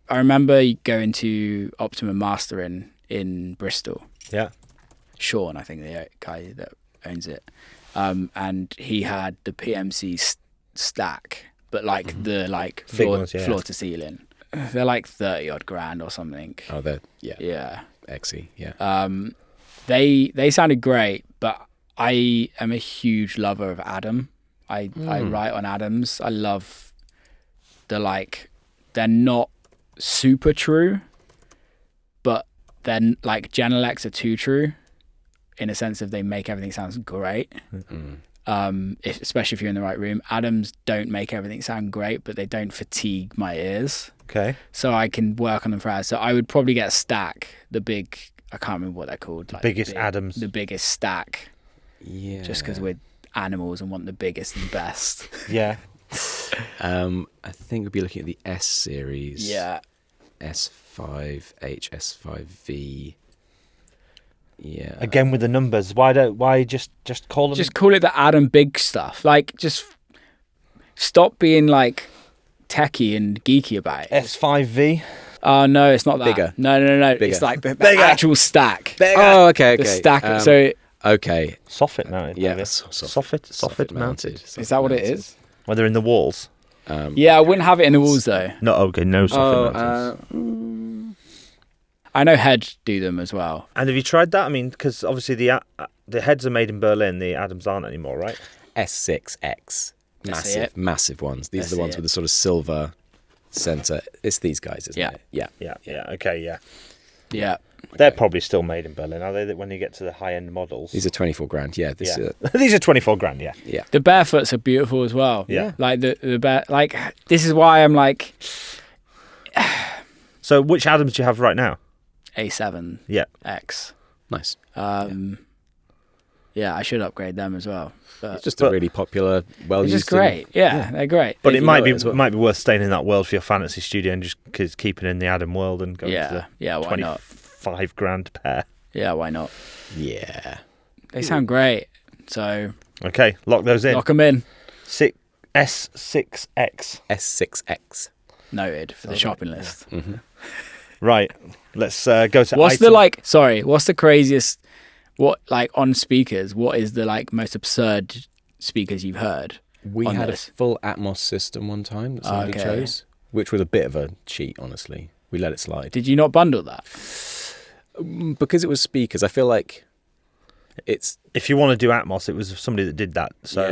I remember going to Optimum Mastering in Bristol. Yeah. Sean, I think the guy that owns it, and he had the PMC stack, but like the like floor to ceiling. They're like 30 odd grand or something. Oh, they're XE, yeah. They sounded great, but I am a huge lover of Adam. I write on Adams. I love the like, they're not super true, but then like Genelecs are too true in a sense of they make everything sound great. Especially if you're in the right room. Adams don't make everything sound great, but they don't fatigue my ears. Okay. So I can work on them for hours. So I would probably get a stack, the big, I can't remember what they're called. Like biggest Adams. The biggest stack. Yeah. Just because we're animals and want the biggest and best. Yeah. I think we'd be looking at the S series. Yeah. S5H, S5V. Yeah. Again with the numbers. Why just call them? Just call it the Adam big stuff. Like, just stop being like techie and geeky about it. S5V. Oh no, it's not that. Bigger. No. Bigger. It's like the actual stack. Bigger. Oh, okay. The stack. So okay. Soffit mounted. Yeah, soffit mounted. Is that what it is? Well, they're in the walls. Yeah, I wouldn't have it in the walls though. No, okay, no soffit mounted. I know Head do them as well. And have you tried that? I mean, because obviously the heads are made in Berlin. The Adams aren't anymore, right? S6X. Massive ones. These are the ones with the sort of silver center. It's these guys, isn't it? Yeah. Okay, yeah. Yeah. They're probably still made in Berlin, are they? When you get to the high-end models. These are 24 grand. Yeah. These are 24 grand. Yeah. Yeah. The barefoots are beautiful as well. Yeah. Like the bare. Like, this is why I'm like. So which Adams do you have right now? A7. Yeah. X. Nice. Yeah, I should upgrade them as well. But It's just a really popular, well-used. it's just great. Yeah, they're great. But it might be worth staying in that world for your fantasy studio and just keeping in the Adam world and going to the why not? 25 grand pair. Yeah, why not? Yeah. They sound great. So okay, lock those in. Lock them in. S6X. S6X. Noted for the shopping list. Mm-hmm. Right. Let's go to what's the craziest, on speakers, what is the most absurd speakers you've heard? We had a full Atmos system one time that somebody chose, which was a bit of a cheat, honestly. We let it slide. Did you not bundle that? Because it was speakers, I feel like it's... If you want to do Atmos, it was somebody that did that. So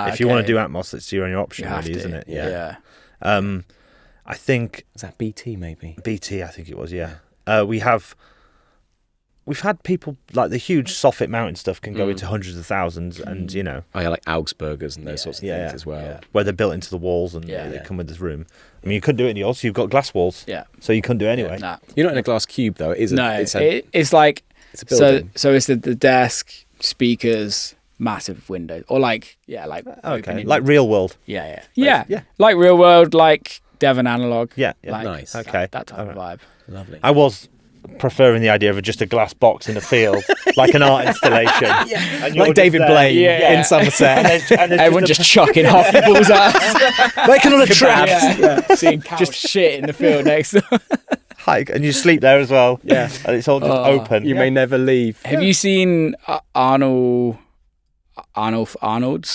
if you want to do Atmos, it's your only option, really, isn't it? Yeah. I think... Was that BT, maybe? BT, I think it was, yeah. We've had people, like the huge soffit mounted stuff can go into hundreds of thousands and, you know... Oh, yeah, like Augsburgers and those sorts of things as well. Yeah. Where they're built into the walls and they come with this room. I mean, you couldn't do it in yours, you've got glass walls. Yeah. So you couldn't do it anyway. Nah. You're not in a glass cube, though. It's like... It's a building. So it's the desk, speakers, massive windows. Or like real world. Yeah. Like real world, like Devon Analog. Yeah. Nice. Okay. That type of vibe. Lovely. I was preferring the idea of just a glass box in a field, like an art installation. And like David Blaine in Somerset. and everyone just chucking hockey balls at us. Making all the traps. Seeing cows shit in the field next door. Hike, and you sleep there as well. Yeah. And it's all just open. You may never leave. Have you seen Arnold's?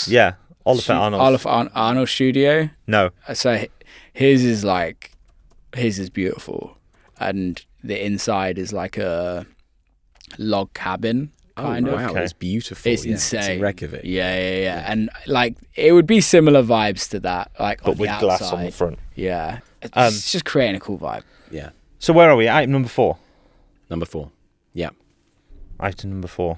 Yeah. Oliver Arnold's studio? No. So his is beautiful. And the inside is like a log cabin kind of. Wow, it's beautiful. It's insane. It's a wreck of it. Yeah. And it would be similar vibes to that, but with glass on the front. Yeah. It's just creating a cool vibe. Yeah. So where are we? Item number 4. Number 4. Yeah. Item number 4.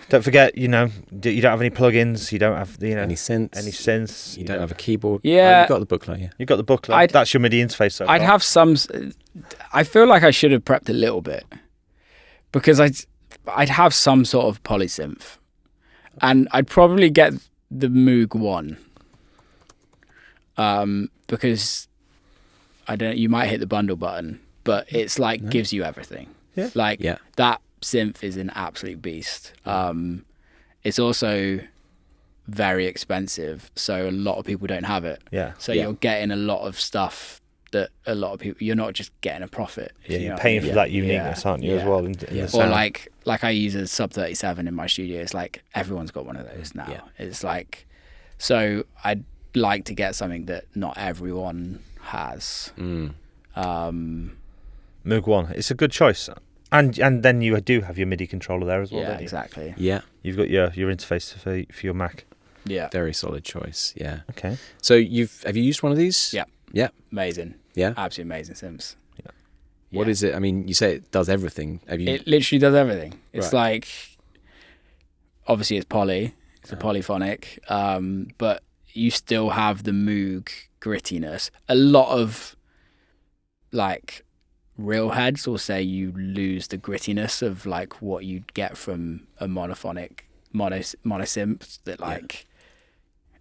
Don't forget, you don't have any plugins. You don't have any synths. You don't have a keyboard. Yeah. You've got the booklet. Yeah. You've got the booklet. That's your MIDI interface. I'd have some. I feel like I should have prepped a little bit because I'd have some sort of polysynth, and I'd probably get the Moog 1. Because you might hit the bundle button, but it's gives you everything. Yeah. That synth is an absolute beast. It's also very expensive, so a lot of people don't have it. Yeah. So you're getting a lot of stuff that a lot of people, you're not just getting a profit. Yeah, you're paying for that uniqueness, aren't you, as well? Or like I use a sub 37 in my studio. It's like everyone's got one of those now. It's like, so I'd like to get something that not everyone has. Moog One, it's a good choice. And then you do have your MIDI controller there as well, don't you? Exactly. Yeah. You've got your interface for your Mac. Yeah. Very solid choice. Yeah. Okay. So have you used one of these? Yeah. Yeah. Amazing. Yeah. Absolutely amazing synths. Yeah. What is it? I mean, you say it does everything. It literally does everything. It's like, obviously it's poly. It's a polyphonic. But you still have the Moog grittiness. A lot of like real heads will say you lose the grittiness of like what you'd get from a monosynth that like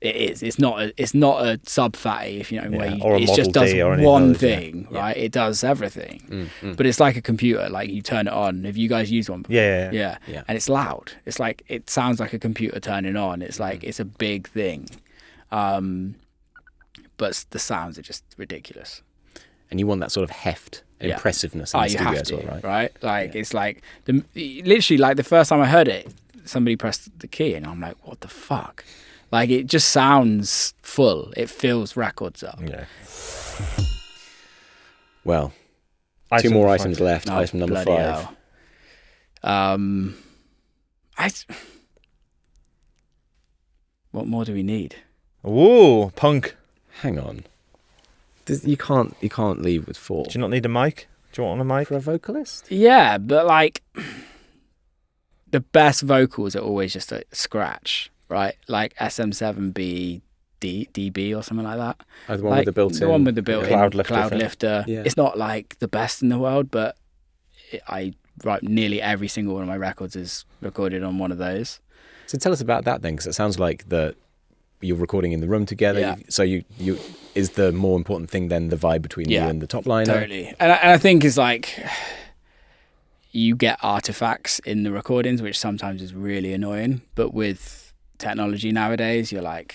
it's not a sub fatty, if you know, where it just does one thing, right? It does everything. But it's like a computer, like you turn it on. Have you guys used one before? Yeah. And it's loud. It's like, it sounds like a computer turning on. It's like, it's a big thing. But the sounds are just ridiculous. And you want that sort of heft, impressiveness in the studio as well, right? Like, it's like, literally, like the first time I heard it, somebody pressed the key and I'm like, what the fuck? Like, it just sounds full. It fills records up. Yeah. Well, two more items left. Item number 5. What more do we need? Ooh, punk. Hang on. You can't leave with 4. Do you not need a mic? Do you want on a mic? For a vocalist? Yeah, but like, the best vocals are always just a scratch, right? Like SM7B DB or something like that. Oh, the one with the built-in. The one with the built-in cloud lifter. Yeah. It's not like the best in the world, but nearly every single one of my records is recorded on one of those. So tell us about that then, because it sounds like you're recording in the room together. Yeah. So you is the more important thing than the vibe between you and the top liner? Totally. And I think it's like, you get artifacts in the recordings, which sometimes is really annoying. But with technology nowadays, you're like,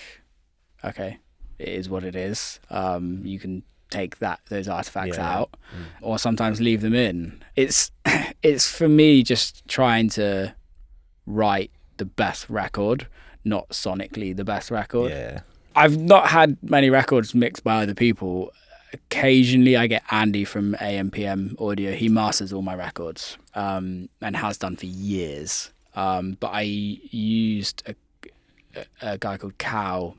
okay, it is what it is. You can take those artifacts out, or sometimes leave them in. It's for me just trying to write the best record, not sonically the best record. Yeah. I've not had many records mixed by other people. Occasionally I get Andy from AMPM Audio. He masters all my records, and has done for years. But I used a guy called Cal.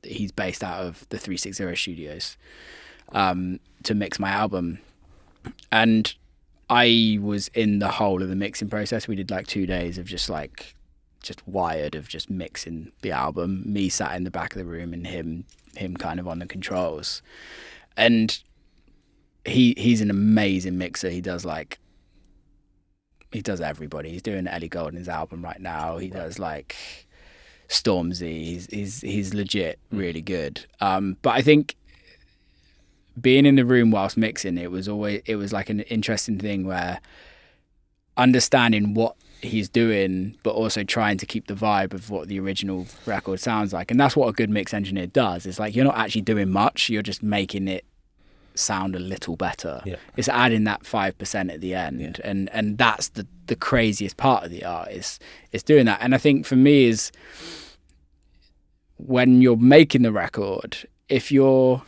He's based out of the 360 Studios, to mix my album. And I was in the whole of the mixing process. We did like 2 days of just wired of just mixing the album, me sat in the back of the room and him kind of on the controls. And he's an amazing mixer. He does everybody. He's doing Ellie Goulding's album right now. He does like Stormzy. He's legit really good. But I think being in the room whilst mixing, it was like an interesting thing where understanding what he's doing, but also trying to keep the vibe of what the original record sounds like. And that's what a good mix engineer does. It's like, you're not actually doing much, you're just making it sound a little better. It's adding that 5% at the end. And that's the craziest part of the art is doing that. And I think for me is, when you're making the record, if you're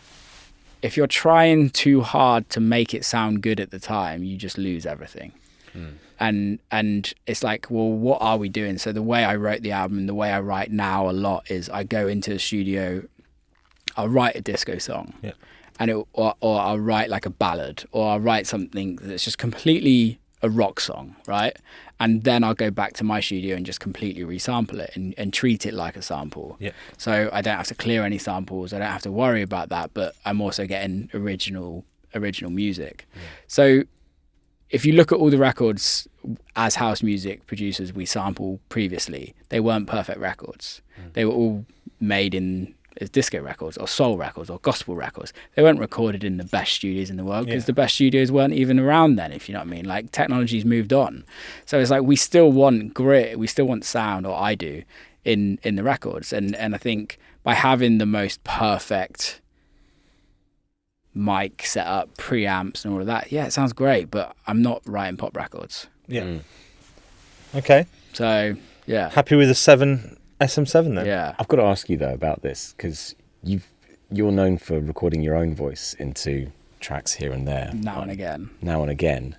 trying too hard to make it sound good at the time, you just lose everything. And it's like, well, what are we doing? So the way I wrote the album, the way I write now a lot is I go into the studio, I'll write a disco song, and or I'll write like a ballad, or I'll write something that's just completely a rock song, right? And then I'll go back to my studio and just completely resample it and treat it like a sample. So I don't have to clear any samples, I don't have to worry about that, but I'm also getting original music. So if you look at all the records as house music producers we sample previously, they weren't perfect records. They were all made as disco records or soul records or gospel records. They weren't recorded in the best studios in the world, because the best studios weren't even around then, if you know what I mean. Like, technology's moved on. So it's like, we still want grit, we still want sound, or I do, in the records. And I think by having the most perfect mic setup, preamps and all of that. Yeah, it sounds great, but I'm not writing pop records. Yeah. Okay. So, yeah. Happy with the SM7 then? Yeah. I've got to ask you though about this, because you're known for recording your own voice into tracks here and there. Now and again.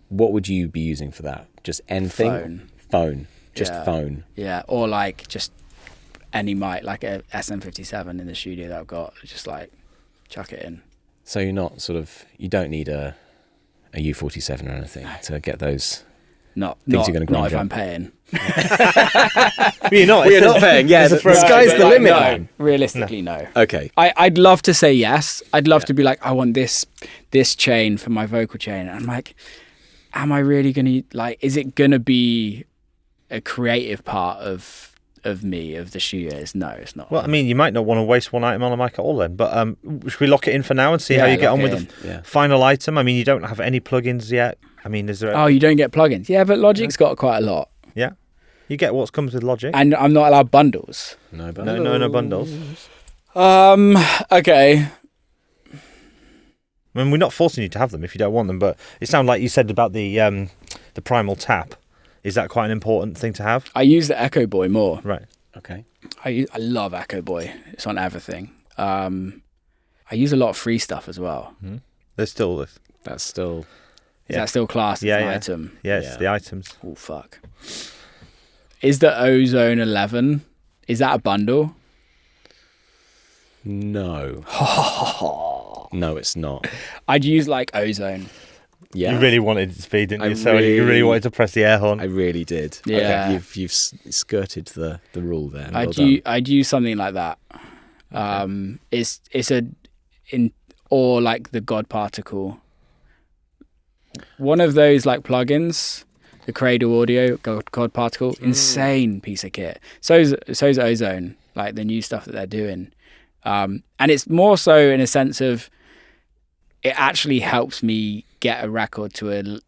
What would you be using for that? Just anything? Phone. Just phone. Yeah, or like just any mic, like a SM57 in the studio that I've got, just like chuck it in. So you're not you don't need a U47 or anything to get those things you're going to grind not if up. I'm paying. We're not paying. Yeah, the sky's the limit. Man. Realistically, no. Okay. I'd love to say yes. I'd love to be like, I want this chain for my vocal chain. And I'm like, am I really going to, like, is it going to be a creative part of me, of the studios? No, it's not. Well, I mean, you might not want to waste one item on a mic at all then, but should we lock it in for now and see how you get on with the final item? I mean, you don't have any plugins yet. I mean, is there... Oh, you don't get plugins? Yeah, but Logic's got quite a lot. Yeah. You get what comes with Logic. And I'm not allowed bundles. No bundles. No bundles. Okay. I mean, we're not forcing you to have them if you don't want them, but it sounded like you said about the Primal Tap. Is that quite an important thing to have? I use the Echo Boy more. Right. Okay. I love Echo Boy. It's on everything. I use a lot of free stuff as well. Mm-hmm. There's still this. That's still... Is that still classed as an item? Yes, the items. Oh, fuck. Is the Ozone 11, is that a bundle? No. No, it's not. I'd use like Ozone. Yeah. You really wanted speed, didn't you? So you really wanted to press the air horn. I really did. Yeah. Okay. You've skirted the rule there. I'd use something like that. It's or like the God Particle. One of those like plugins, the Cradle Audio, God Particle, insane piece of kit. So's Ozone, like the new stuff that they're doing. And it's more so in a sense of it actually helps me get a record to a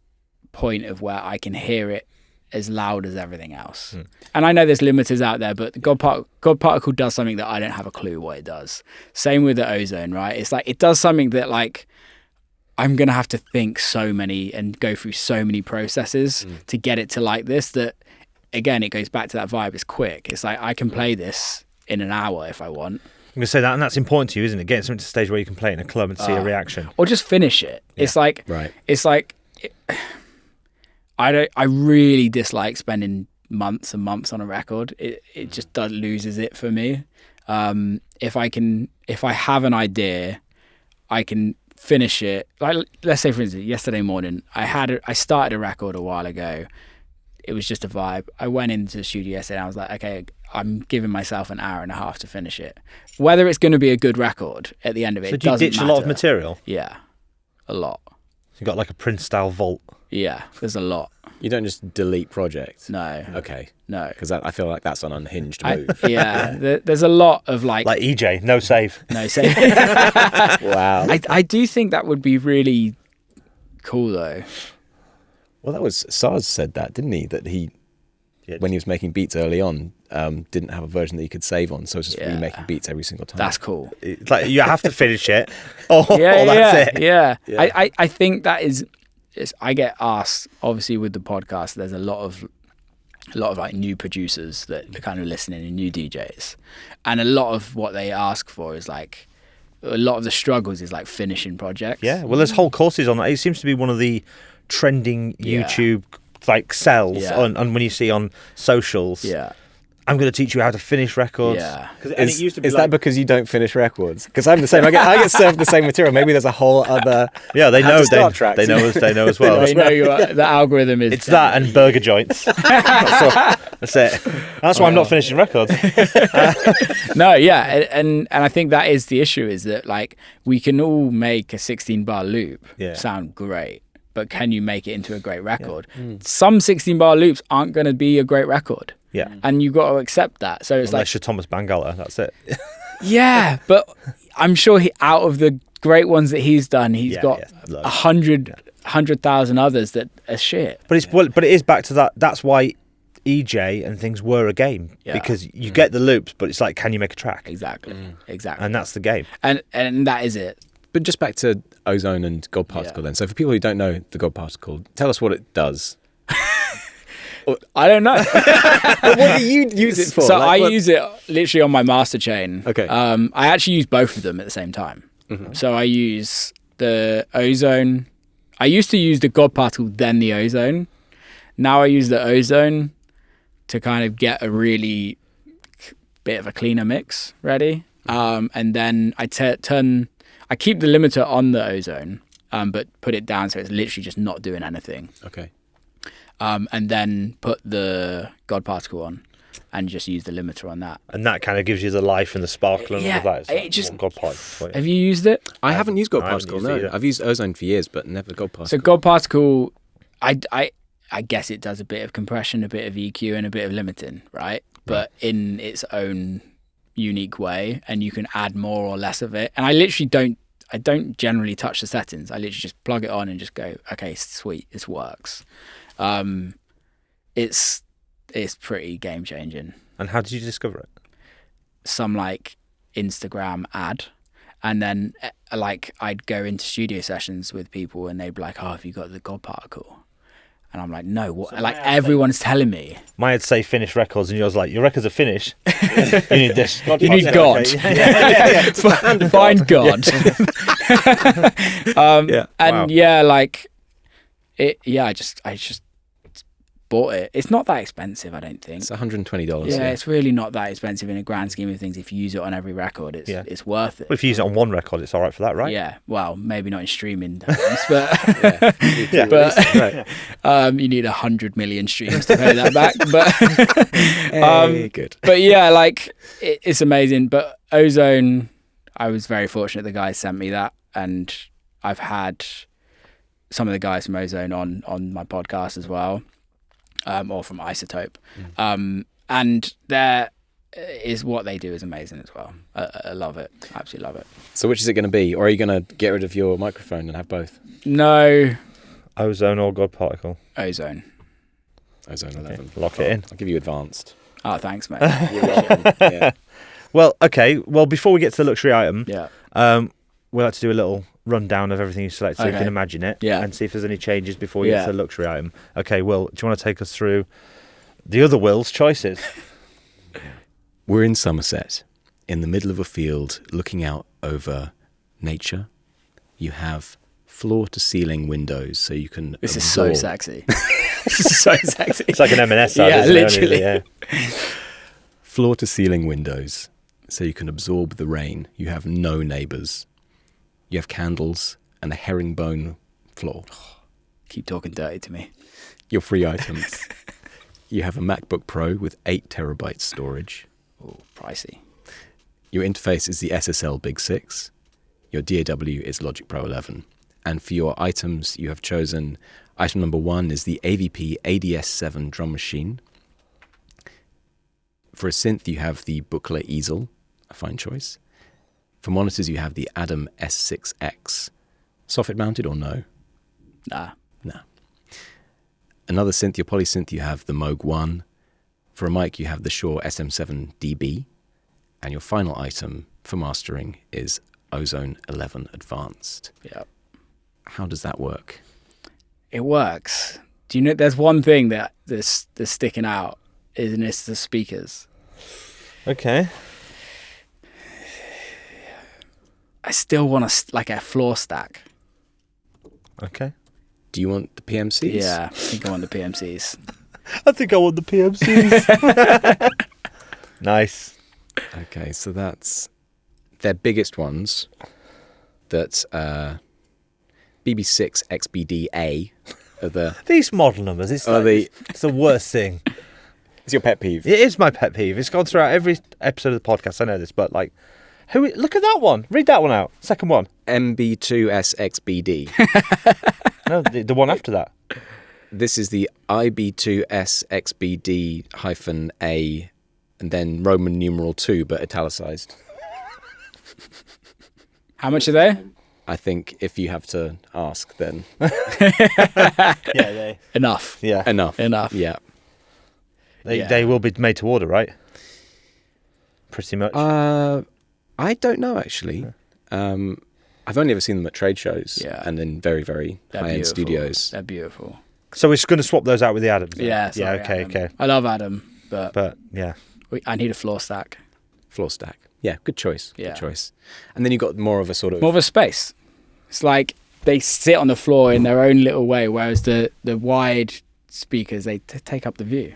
point of where I can hear it as loud as everything else. And I know there's limiters out there, but God Particle does something that I don't have a clue what it does. Same with the Ozone, right? It's like it does something that like I'm going to have to think so many and go through so many processes to get it to like this, that again, it goes back to that vibe. It's quick. It's like I can play this in an hour if I want. I'm going to say that, and that's important to you, isn't it? Getting something to a stage where you can play it in a club and see a reaction. Or just finish it. Yeah. It's like, right. It's like, I really dislike spending months and months on a record. It just loses it for me. If I have an idea, I can finish it. Like, let's say for instance, yesterday morning, I started a record a while ago. It was just a vibe. I went into the studio yesterday and I was like, okay, I'm giving myself an hour and a half to finish it. Whether it's going to be a good record at the end of it, so do you ditch a lot of material? Yeah, a lot. So you've got like a Prince-style vault? Yeah, there's a lot. You don't just delete projects? No. Okay. No. Because I feel like that's an unhinged move. There's a lot of like EJ, no save. No save. Wow. I do think that would be really cool though. Well, that was Sars said that, didn't he? That he, when he was making beats early on, didn't have a version that you could save on, so it's just remaking beats every single time. That's cool. It's like you have to finish it, or that's it. Yeah. I think that is. I get asked, obviously, with the podcast. There's a lot of like new producers that are kind of listening and new DJs, and a lot of what they ask for is like. A lot of the struggles is like finishing projects. Yeah. Well, there's whole courses on that. It seems to be one of the trending YouTube like sells on when you see on socials. Yeah. I'm going to teach you how to finish records. Yeah. Is that because you don't finish records? Because I'm the same. I get served the same material. Maybe there's a whole other. Yeah, they know. They know as well. They know the algorithm is. It's that and burger joints. That's it. That's why I'm not finishing records. No, yeah, and I think that is the issue. Is that like we can all make a 16-bar loop sound great. But can you make it into a great record? Yeah. Some 16-bar loops aren't going to be a great record. Yeah. And you've got to accept that. So it's unless you're Thomas Bangalter, that's it. Yeah, but I'm sure out of the great ones that he's done, he's got 100,000 others that are shit. But it is back to that. That's why EJ and things were a game, because you get the loops, but it's like, can you make a track? Exactly. And that's the game. And that is it. But just back to ozone and God particle then. So for people who don't know the God particle, tell us what it does. I don't know. What do you use it for? So I use it literally on my master chain. Okay. I actually use both of them at the same time. Mm-hmm. So I use the ozone. I used to use the God particle, then the ozone. Now I use the ozone to kind of get a really bit of a cleaner mix ready. And then I I keep the limiter on the ozone, but put it down so it's literally just not doing anything. Okay. And then put the God particle on and just use the limiter on that. And that kind of gives you the life and the sparkle and all of that. It just, God particle. have you used it? I haven't used God particle, no. I've used ozone for years, but never God particle. So God particle, I guess it does a bit of compression, a bit of EQ, and a bit of limiting, right? But in its own unique way, and you can add more or less of it. And I literally don't generally touch the settings. I literally just plug it on and just go, okay, sweet, this works. It's pretty game changing. And how did you discover it? Some like Instagram ad, and then like I'd go into studio sessions with people and they'd be like, "Oh, have you got the God particle?" And I'm like, "No, what?" So like everyone's telling me. Mine would say Finish Records, and yours like, "Your records are finished. You need this. You need God. Okay. Find God." Like it. Yeah, I just bought it. It's not that expensive, I don't think. It's $120. Yeah, it's really not that expensive in a grand scheme of things. If you use it on every record, it's worth it. Well, if you use it on one record, it's all right for that, right? Yeah. Well, maybe not in streaming terms, but you need 100 million streams to pay that back. But good. But yeah, like it's amazing. But ozone, I was very fortunate. The guys sent me that, and I've had some of the guys from Ozone on my podcast as well. Or from Isotope. And there is what they do is amazing as well. I love it. Absolutely love it. So which is it going to be? Or are you going to get rid of your microphone and have both? No. Ozone or God particle? Ozone 11. Okay. Lock it in. I'll give you advanced. Oh, thanks, mate. You're welcome. Yeah. Well, okay. Well, before we get to the luxury item, we'll have to do a little rundown of everything you select so you can imagine it and see if there's any changes before we get to the luxury item. Okay, Will, do you want to take us through the other Will's choices? We're in Somerset, in the middle of a field, looking out over nature. You have floor-to-ceiling windows, so you can This is so sexy. This is so sexy. It's like an M&S ad, yeah, isn't literally. it? Floor-to-ceiling windows, so you can absorb the rain. You have no neighbours. You have candles and a herringbone floor. Keep talking dirty to me. Your free items. You have a MacBook Pro with 8 terabytes storage. Oh, pricey. Your interface is the SSL Big 6. Your DAW is Logic Pro 11. And for your items, you have chosen item number 1 is the AVP ADS7 drum machine. For a synth, you have the Buchla easel, a fine choice. For monitors, you have the Adam S6X. Soffit mounted or no? Nah. Another synth, your polysynth, you have the Moog 1. For a mic, you have the Shure SM7DB. And your final item for mastering is Ozone 11 Advanced. Yep. How does that work? It works. Do you know there's one thing that's sticking out, and it's the speakers. Okay. I still want a floor stack. Okay. Do you want the PMCs? Yeah, I think I want the PMCs. I think I want the PMCs. Nice. Okay, so that's their biggest ones. That's BB6 XBD-A are the... These model numbers, it's the worst thing. It's your pet peeve. It is my pet peeve. It's gone throughout every episode of the podcast. I know this, but like, look at that one. Read that one out. Second one. MB2SXBD. No, the one after that. This is the IB2SXBD-A and then Roman numeral 2, but italicized. How much are they? I think if you have to ask, then... Enough. Yeah. Enough. Yeah. They will be made to order, right? Pretty much. I don't know, actually. I've only ever seen them at trade shows and in very, very high-end studios. They're beautiful. So we're just going to swap those out with the Adams? Yeah, sorry, okay. I love Adam, but yeah. I need a floor stack. Floor stack. Yeah, good choice. Yeah. Good choice. And then you've got more of a sort of... More of a space. It's like they sit on the floor in their own little way, whereas the wide speakers, they take up the view.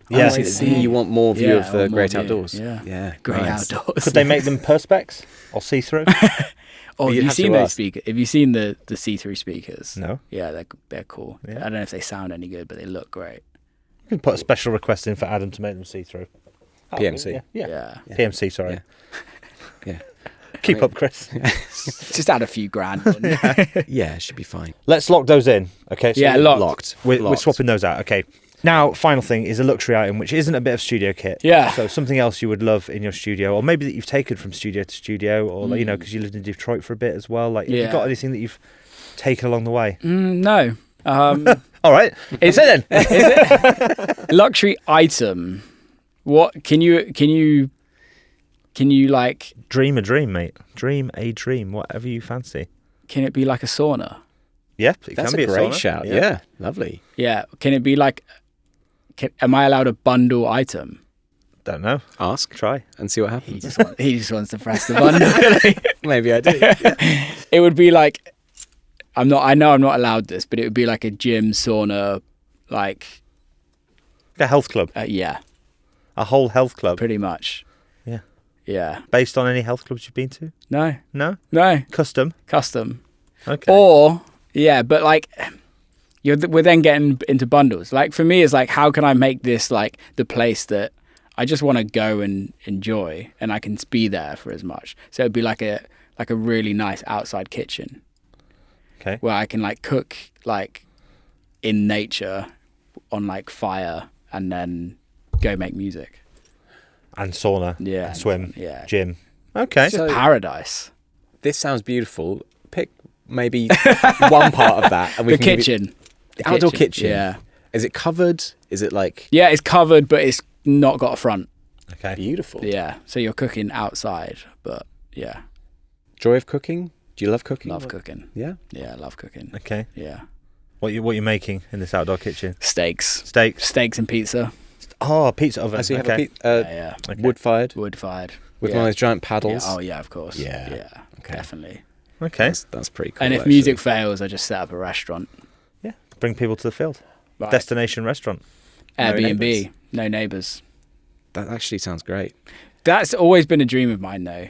Yeah, I see. You want more view of the great outdoors. Yeah, great outdoors. Could they make them perspex or see-through? Have you seen those speakers? Have you seen the see-through speakers? No. Yeah, they're cool. Yeah. I don't know if they sound any good, but they look great. You can put a special request in for Adam to make them see-through. PMC. Yeah. PMC, sorry. Yeah. Keep up, Chris. Just add a few grand on. Yeah, it should be fine. Let's lock those in. Okay. So locked. We're swapping those out. Okay. Now, final thing is a luxury item, which isn't a bit of studio kit. Yeah. So something else you would love in your studio, or maybe that you've taken from studio to studio, or because you lived in Detroit for a bit as well. Like, have you got anything that you've taken along the way? No. All right. Is it then? Luxury item. What can you like? Dream a dream, mate. Dream a dream. Whatever you fancy. Can it be like a sauna? Yeah, that's can be a great sauna. shout. Yeah, lovely. Yeah. Can it be like? Am I allowed a bundle item? Don't know. Ask, try, and see what happens. He just wants to press the button. Maybe I do. Yeah. It would be like, I know I'm not allowed this, but it would be like a gym, sauna, like a health club. Yeah, a whole health club. Pretty much. Yeah. Yeah. Based on any health clubs you've been to? No. Custom. Okay. Or but like. We're then getting into bundles. Like for me, it's like, how can I make this like the place that I just want to go and enjoy, and I can be there for as much. So it'd be like a really nice outside kitchen, where I can like cook like in nature on like fire, and then go make music. And sauna. Yeah. And swim. Yeah. Gym. Okay. It's just paradise. This sounds beautiful. Pick maybe one part of that, and we the can kitchen. The outdoor kitchen. Yeah. Is it covered? Is it like... Yeah, it's covered, but it's not got a front. Okay. Beautiful. Yeah. So you're cooking outside, but yeah. Joy of cooking? Do you love cooking? Love cooking. Yeah? Yeah, I love cooking. Okay. Yeah. What you making in this outdoor kitchen? Steaks and pizza. Oh, pizza oven. I see you have a wood-fired? Wood-fired. With one of those giant paddles? Yeah. Oh, yeah, of course. Yeah. Yeah, okay. Definitely. Okay. That's pretty cool. And if music fails, I just set up a restaurant. Yeah. Bring people to the field. Right. Destination restaurant. Airbnb. No neighbours. That actually sounds great. That's always been a dream of mine, though.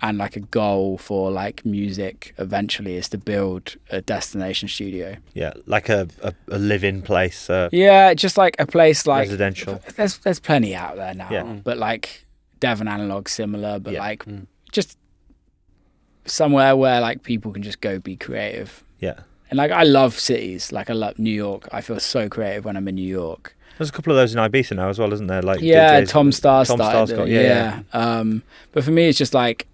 And like a goal for like music eventually is to build a destination studio. Yeah, like a live-in place. Yeah, just like a place like... residential. There's plenty out there now. Yeah. But like Devon Analog similar, but just somewhere where like people can just go be creative. Yeah. And like I love cities. Like I love New York. I feel so creative when I'm in New York. There's a couple of those in Ibiza now as well, isn't there? Like DJs, Tom Starr Starr's got, yeah. But for me, it's just like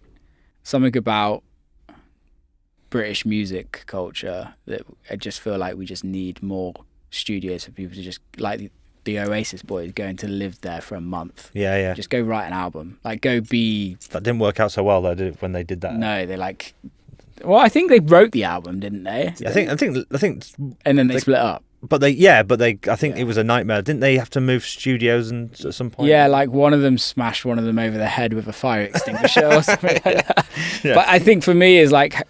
something about British music culture that I just feel like we just need more studios for people to just like the Oasis boys going to live there for a month. Yeah. Just go write an album. Like go be. That didn't work out so well though, did it, when they did that? No, they like. Well, I think they wrote the album, didn't they? I think. And then they split up. But I think it was a nightmare. Didn't they have to move studios and at some point? Yeah, like one of them smashed one of them over the head with a fire extinguisher or something like that. Yeah. But I think for me is like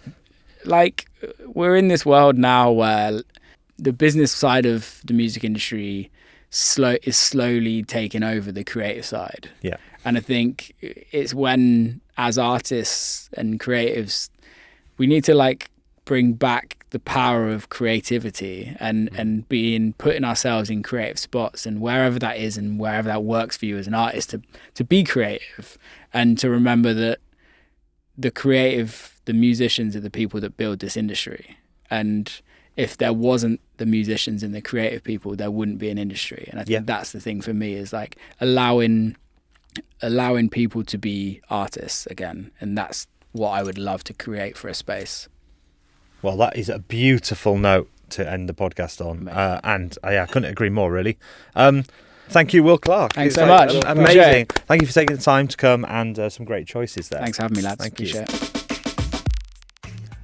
we're in this world now where the business side of the music industry is slowly taking over the creative side. Yeah. And I think it's when, as artists and creatives, we need to like bring back the power of creativity and putting ourselves in creative spots and wherever that is and wherever that works for you as an artist to be creative and to remember that the musicians are the people that build this industry. And if there wasn't the musicians and the creative people, there wouldn't be an industry. And I think that's the thing for me is like allowing people to be artists again. And that's what I would love to create for a space. Well, that is a beautiful note to end the podcast on. And I couldn't agree more, really. Thank you, Will Clarke. Thanks so much. Amazing. Thank you for taking the time to come and some great choices there. Thanks for having me, lads. Thank Appreciate you. it.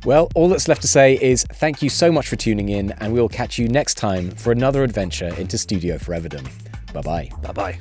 Well, all that's left to say is thank you so much for tuning in, and we'll catch you next time for another adventure into Studio Foreverdom. Bye-bye. Bye-bye.